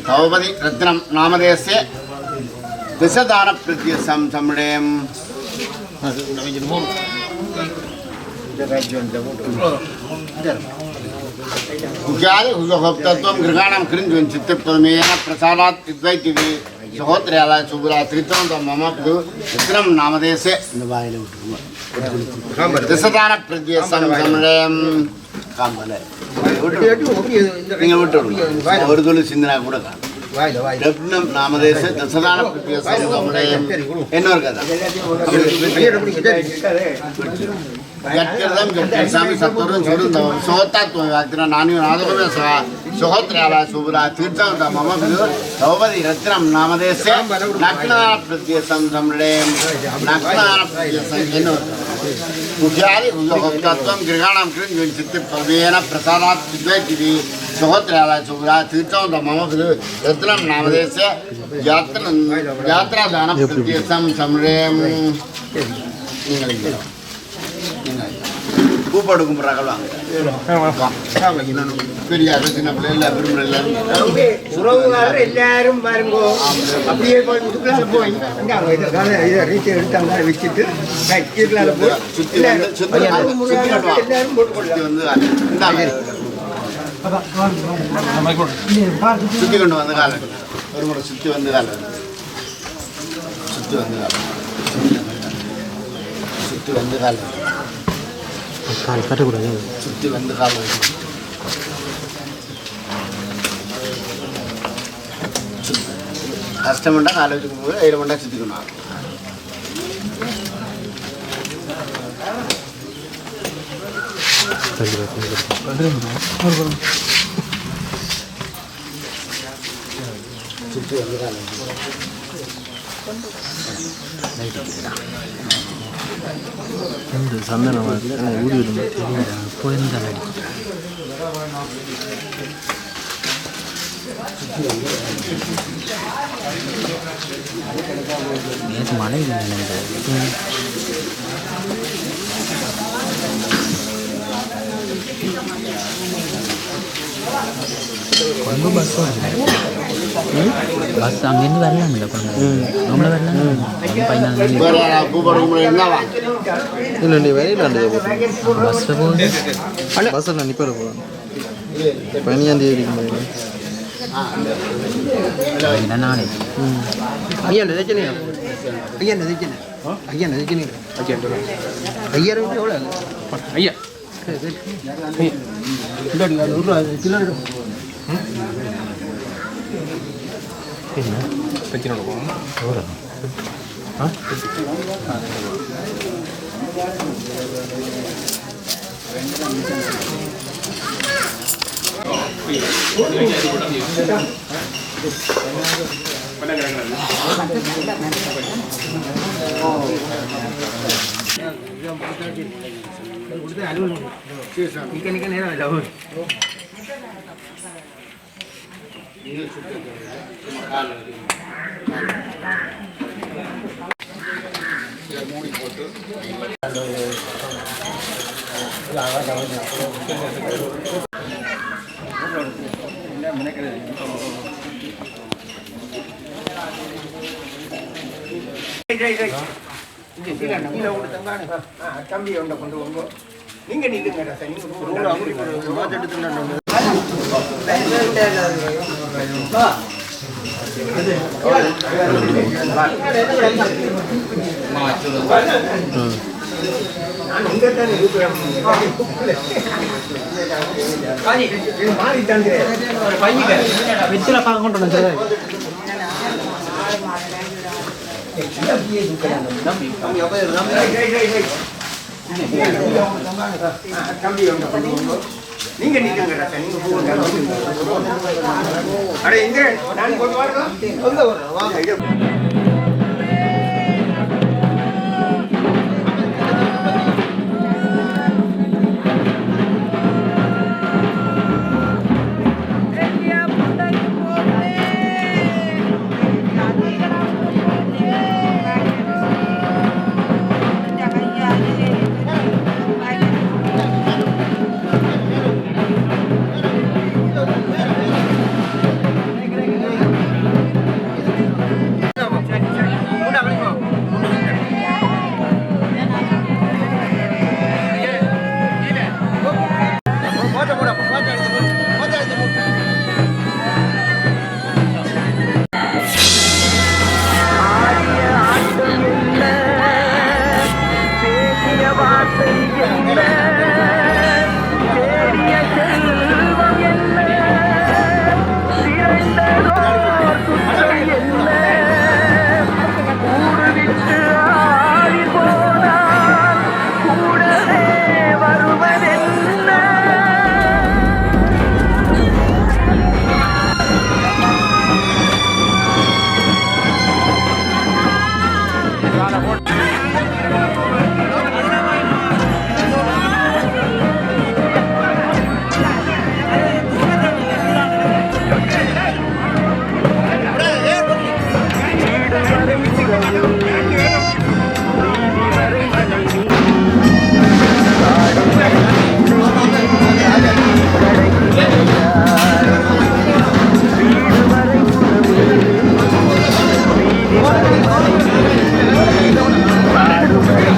[SPEAKER 6] तवपदि रत्नं नामधेयस्य दशदानप्रत्यसं सम्मेयम् ज्ञाते तत्त्वं गृहाणां कृञ्जुन् चित्तत्वमेन प्रसादात् चिद्वैतिथि सहोत्र्यालय सुबुराय तीर्थानां मम पितुः रत्नं नामधेयस्य दशदान प्रत्यसं सम्मेयम् காம்பலை நீங்கள் விட்டு ஒரு துளி சிந்தனா கூட ரத்னம் நாமதேச தசதான பிரத்யசம் சமுதாயம் இன்னொரு கதை यत्कृतं जगत्स्वामी सत्वरं सुरंदव सोहतात्म वाक्यना नानी नादभवे सह सोहत्र्याला सुबुरा तीर्थं मम पितुः तवपदि रत्नं नामधेयस्य नग्ना प्रत्यसं सम्मेयम् नग्ना प्रत्यसं एनो मुख्यादि तत्त्वं गृहाणां कृञ्जुन् चित्तत्वमेन प्रसादात् चिद्वैतिथि सहोत्र्याला सुबुरा तीर्थं मम पितुः रत्नं नामधेयस्य यात्रादान प्रत्यसं सम्मेयम् கூப்பாடு கும்பிட்றாங்களா பெரியார் சின்ன பிள்ளை எல்லாம் விரும்புகிற
[SPEAKER 4] உறவுகாரர் எல்லாரும் பாருங்கோ அப்படியே போய் இதுக்குள்ளால போய் ரீச்சை எடுத்து அங்கே வச்சுட்டு இதுக்குள்ளால போய்
[SPEAKER 6] சுற்றி வந்து
[SPEAKER 4] எல்லாரும் போட்டுக்கொள்ளலாம்
[SPEAKER 6] சுற்றி கொண்டு வந்து கால ஒரு முறை சுற்றி வந்து கால சுற்றி வந்து கால சுற்றி வந்து கால
[SPEAKER 5] கட்டக்கூடாது
[SPEAKER 6] சுற்றி வந்து கால கஷ்டமெண்டா காலை வச்சுக்கும் போது 7 மணி நேரம் சுற்றிக்கணும் சுற்றி வந்து கால
[SPEAKER 5] சந்தனம் ஊடி போயிருந்தாங்க நேற்று மழை கொண்டு பஸ் பஸ் அங்கேருந்து வரலாம்ல கொஞ்சம் நம்மள வரலாம் 14
[SPEAKER 6] கூப்பிடுற என்னவா
[SPEAKER 3] இல்லை நீ வெளியில்
[SPEAKER 5] பஸ்ஸில் போகுது
[SPEAKER 3] பஸ்ஸில் நான் நிற்கிற போகிறேன் 15
[SPEAKER 5] நாளை
[SPEAKER 3] ஐயா நினைச்சனே ஐயா நினைச்சனே ஐயா நினைச்சனே ஐயா எவ்வளோ
[SPEAKER 5] ஐயா
[SPEAKER 3] கிலோ
[SPEAKER 5] என்ன பிரச்சனை போகணும்
[SPEAKER 3] நிக்க நேரம்
[SPEAKER 6] மூடி போட்டு
[SPEAKER 4] தம்பி ஒன்றை கொண்டு வாங்க நீங்க நில்லுங்க நான் இங்கத்தான் இருக்கிறேன் மாறி தந்துறேன்
[SPEAKER 7] வெச்சில பார்க்க கொண்டு வந்து
[SPEAKER 4] நம்பி தம்பி நீங்க நீங்க அடே இங்க நான் கொஞ்சம் வாங்க.
[SPEAKER 9] பாடுவரை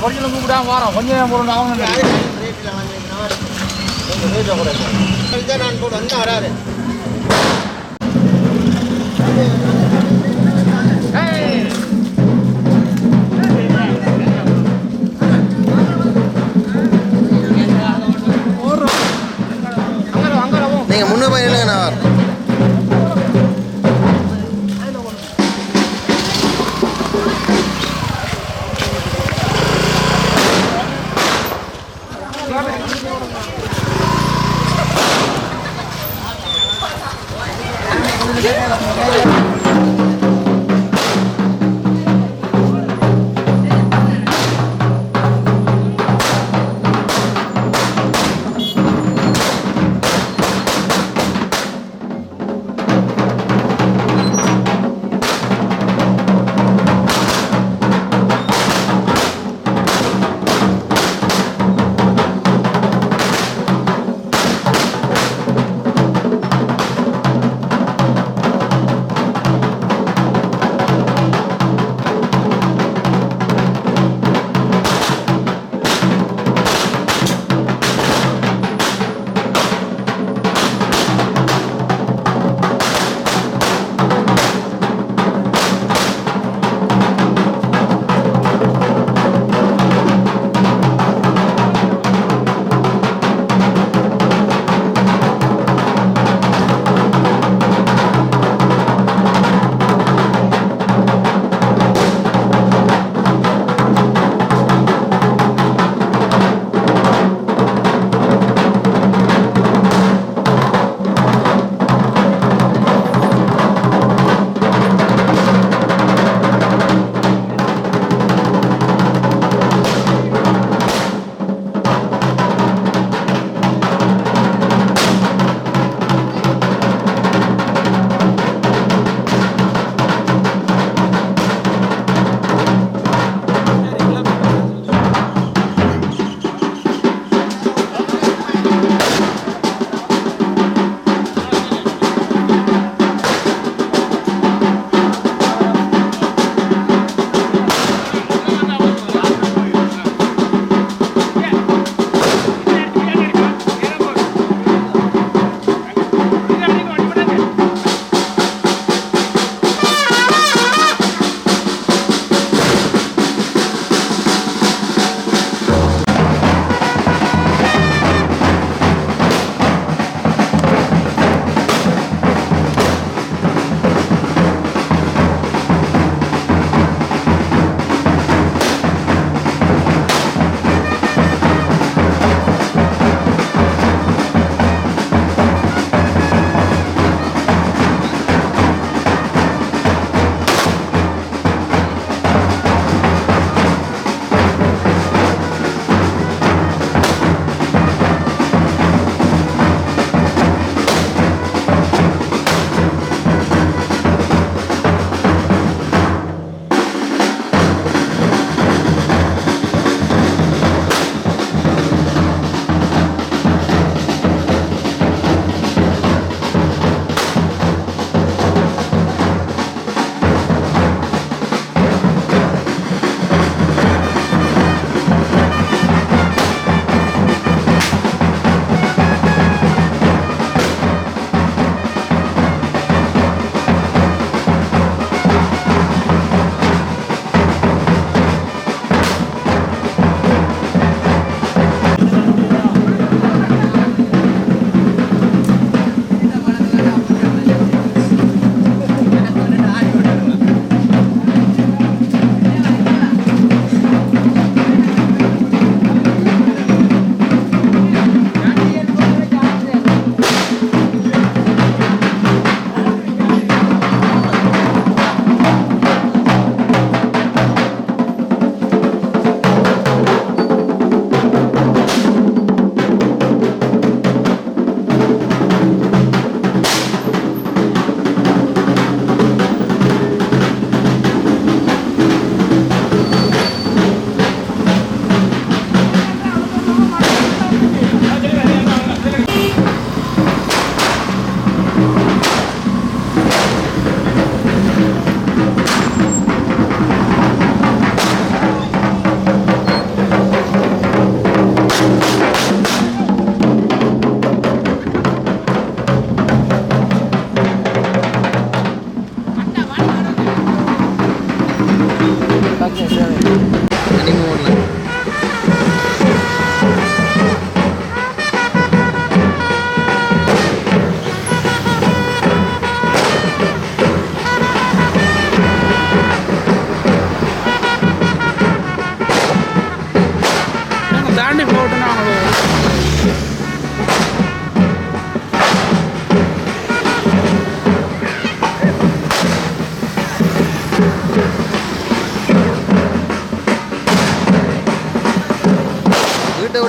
[SPEAKER 7] கொஞ்சம் கூப்பிடாம வரோம் கொஞ்சம் போறோம் அவங்க
[SPEAKER 3] நான் கூட வந்து வராது நீங்கள் முன்னே போய் இல்லைங்க நான் வரேன்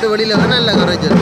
[SPEAKER 3] விட்டு வெளியில் தான் நல்லா குறைச்சது.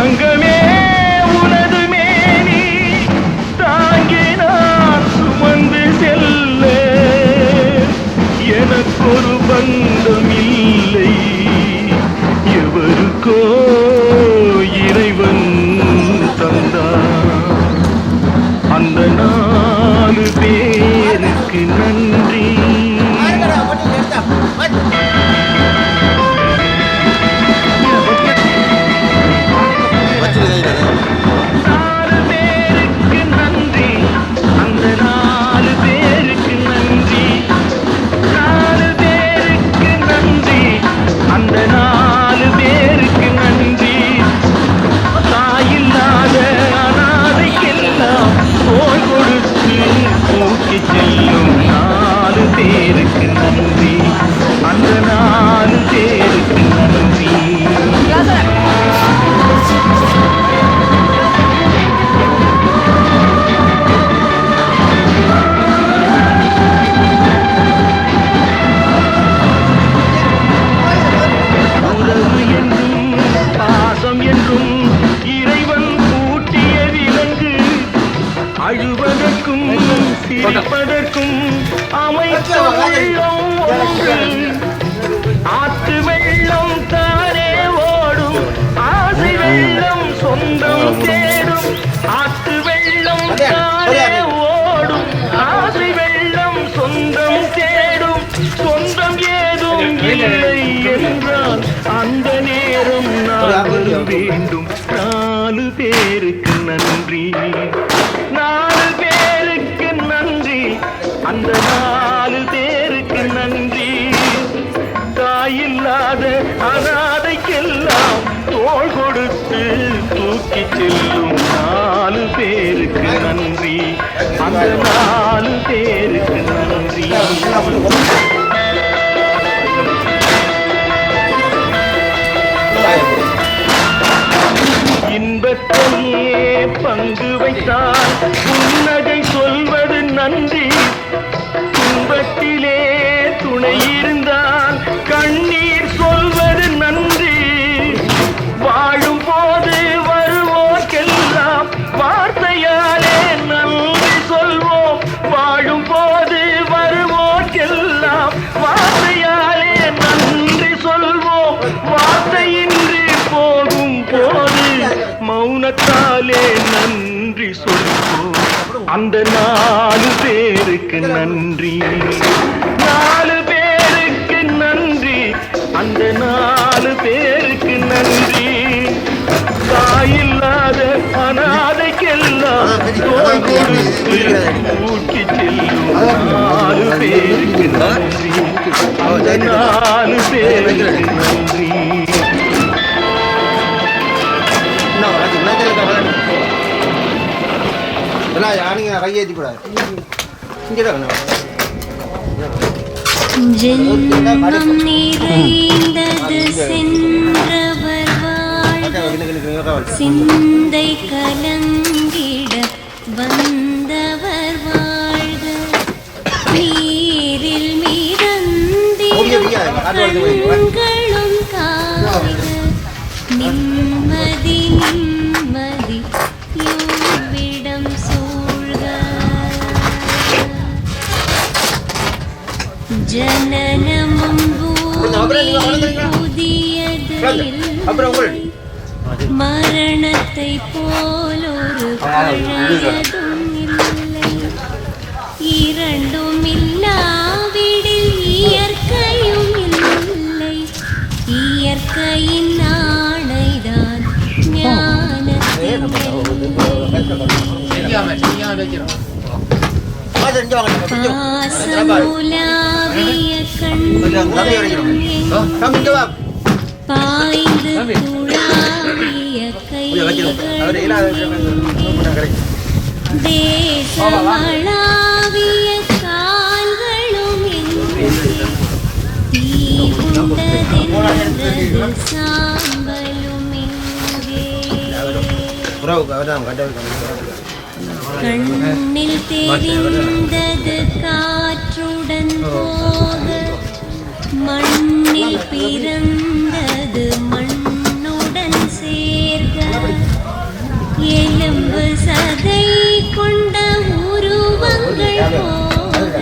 [SPEAKER 9] தங்கமே உனது மேனி தாங்கி நான் சுமந்து செல்ல எனக்கொரு பந்தம் இல்லை எவருக்கோ இறைவன் தந்தான் அந்த 4 பேருக்கு நன்றி செல்லும் 4 பேருக்கு நன்றி அந்த 4 பேருக்கு நன்றி உறவு என்றும் பாசம் என்றும் இறைவன் கூட்டிய விலங்கு அழுவதற்கும் சிரிப்பதற்கும் அமைத்த உள்ளம் ஆற்று வெள்ளம் தானே ஓடும் ஆசை வெள்ளம் சொந்தம் தேடும் ஆற்று வெள்ளம் தானே ஓடும் ஆசை வெள்ளம் சொந்தம் தேடும் சொந்தம் ஏதும் இல்லை என்றால் அந்த நேரம் நாங்கள் வேண்டும் 4 பேருக்கு நன்றி 4 பேருக்கு நன்றி அந்த 4 பேருக்கு நன்றி தாயில்லாத அனாதைக்கெல்லாம் தோள் கொடுத்து தூக்கி செல்லும் 4 பேருக்கு நன்றி அந்த 4 பேருக்கு நன்றி இன்பத்தையே பங்கு வைத்தால் புன்னகை சொல்வது நன்றி துன்பத்திலே துணை இருந்தால் கண்ணீர் சொல்வது நன்றி வாழும் போது வருவோர்க்கெல்லாம் வார்த்தையாலே நன்றி சொல்வோம் வாழும் போது வருவோர்க்கெல்லாம் வார்த்தையாலே நன்றி சொல்வோம் வார்த்தையின்றி போகும் போது மௌனத்தாலே நன்றி சொல்வோம் அந்த 4 பேருக்கு நன்றி 4 பேருக்கு நன்றி அந்த 4 பேருக்கு நன்றி தாயில்லாத அனாதைக்கெல்லாம் தோள் கொடுத்து ஊக்கி செல்லும் 4 பேருக்கு நன்றி அந்த 4 பேருக்கு நன்றி
[SPEAKER 1] ஜென்மம் நிறைந்தது சென்றவர் வாழ்க சிந்தை கலங்கிட வந்தவர் வாழ்க நீரில் மிதந்திடும் கண்களும் காய்க நிம்மதி நிம்மதி யோவிடம் சூழ்க ஜனனமும் புதியது மரணத்தை போலொரு பழையதும் இல்லை இரண்டும் இல்லாவிடில் இயற்கையும் இல்லை இயற்கையின் ஆணைதான் ஞானத்தின் பாசமுலாவிய கண்கள் பாய்ந்து துளாவிய கைகள் தேசமளாவிய கால்களும் தீவுண்டதென்றது சாம்பலும் இங்கே கண்ணில் தெரிந்தது காற்றுடன் போக மண்ணில் பிறந்தது மண்ணுடன் சேர்க எலும்பு சதை கொண்ட உருவங்கள் போக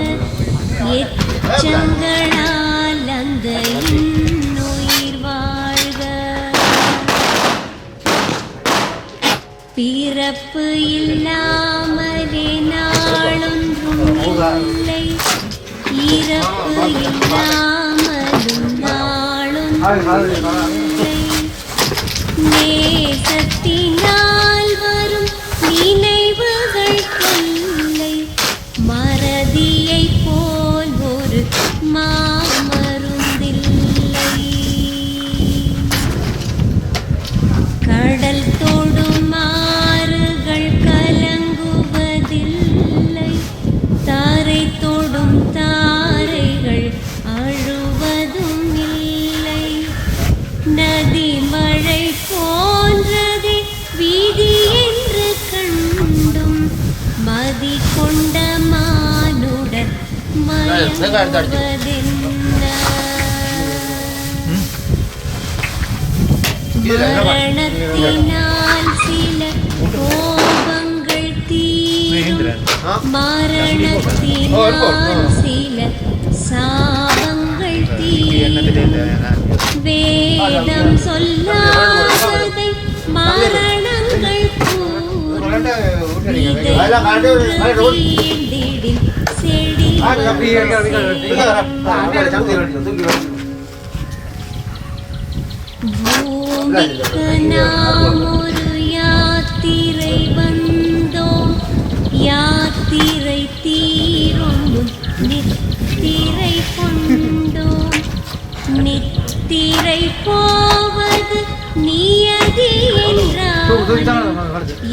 [SPEAKER 1] எச்சங்களால் அந்த இன்னுயிர் வாழ்க. பிறப்பு இல்லாமலே நாளொன்றும் இல்லை, இறப்பு இல்லாமலும் நாளொன்றும் இல்லை. நேசத்தினால் வரும் நினைவுகள் கொள்ளை, மறதியை போல் ஒரு மாமருந்தில்லை. கடல் தொடும் ஆறுகள் கலங்குவதில்லை, தாரை தொடும் தாரைகள் அழுவதும் இல்லை. நதி மழை போன்றதே வீதி என்று கண்டும் மதி கொண்ட மானுடன் மயங்குவதென்ன. மரணத்தினால் சில கோபங்கள் தீரும், மரணத்தினால் சில சாபங்கள் தீரும். வேதம் சொல்லாததை மரணங்கள் கூறும், வீழ்ந்திடில் செடி பூமிக்கு நாம் ஒரு யாத்திரை வந்தோம், யாத்திரை தீரொன்றும் நித்திரை கொண்டோம். நித்திரை போவது நியதி என்றால்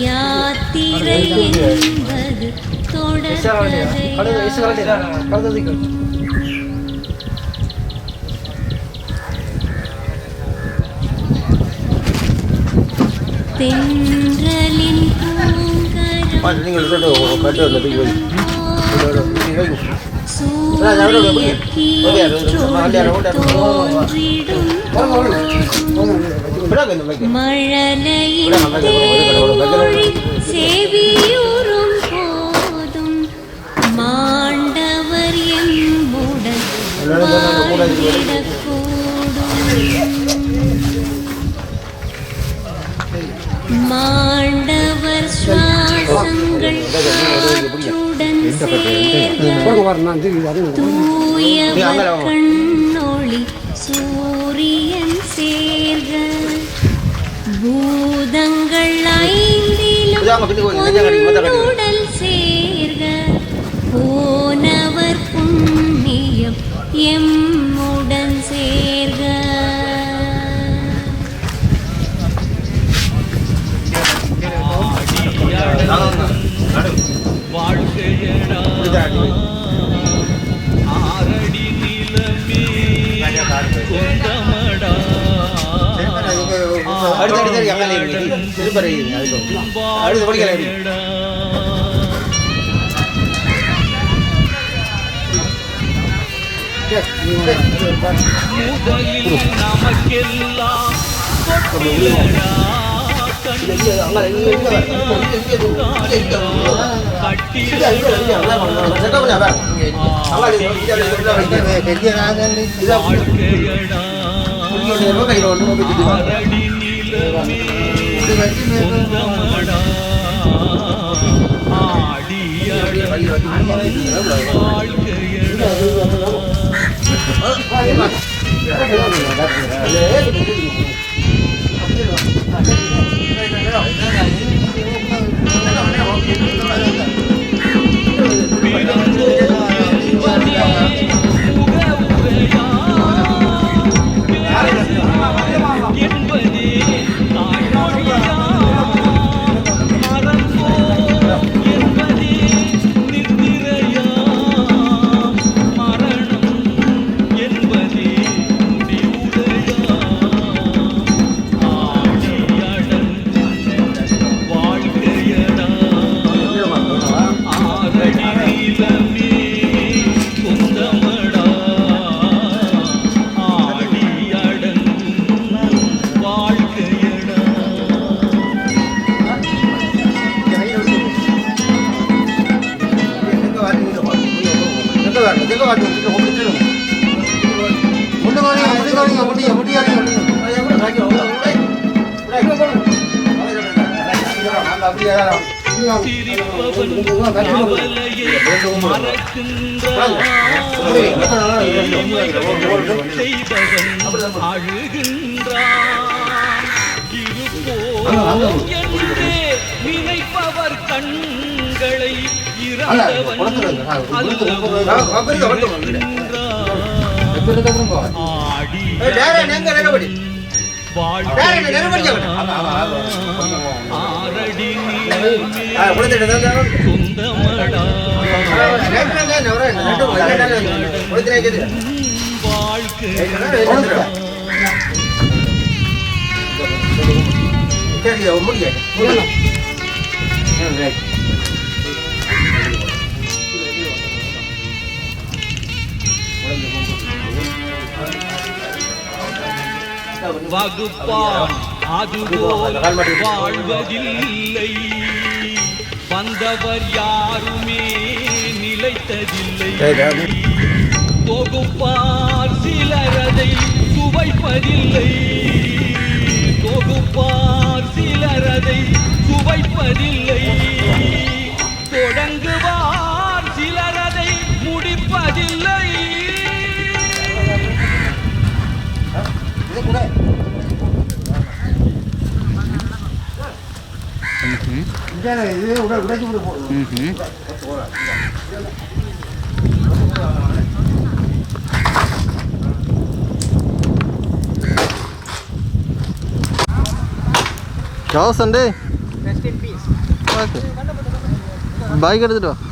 [SPEAKER 1] யாத்திரை என்பது தொடர்கதை. தென்றலின் பூங்கரம் சூரிய தோன்றிடும் மழலையின் தேன்மொழி செவியுறும் போதும் மாண்டவர் எம்முடன் வாழ்ந்திடக்கூடும். மாண்டவர் சுவாசங்கள் காற்றுடன் சேர்க, தூயவர் கண்ணொளி சூரியன் சேர்க. பூதங்கள் ஐந்திலும் உடல் சேர்க, போனவர் புண்ணியம் எம்முடன் சேர்க.
[SPEAKER 9] வாழ்க்கையடா ஆரடி நிலமே கொண்டமடா முதலில் நமக்கெல்லாம் மரணம் என்பதே
[SPEAKER 3] அப்படியே
[SPEAKER 9] சிரிப்பவன் கவலையை மறக்கின்றான் செய்பவன் அழுகின்றான் இருப்போம் என்றே நினைப்பவர் கண்களை இறந்தவன் ஆடி ஆரடி சொந்தமடா வாழ்க்கை வகுப்பான் அதுபோல் வாழ்வதில்லை வந்தவர் யாருமே நிலைத்ததில்லை தொகுப்பார் சிலரதை சுவைப்பதில்லை தொகுப்பார் சிலரதை சுவைப்பதில்லை தொடங்குவார் சிலரதை முடிப்பதில்லை
[SPEAKER 4] இது உடைச்சு விட போதும்
[SPEAKER 3] சண்டே ஓகே பைக் எடுத்துட்டு வா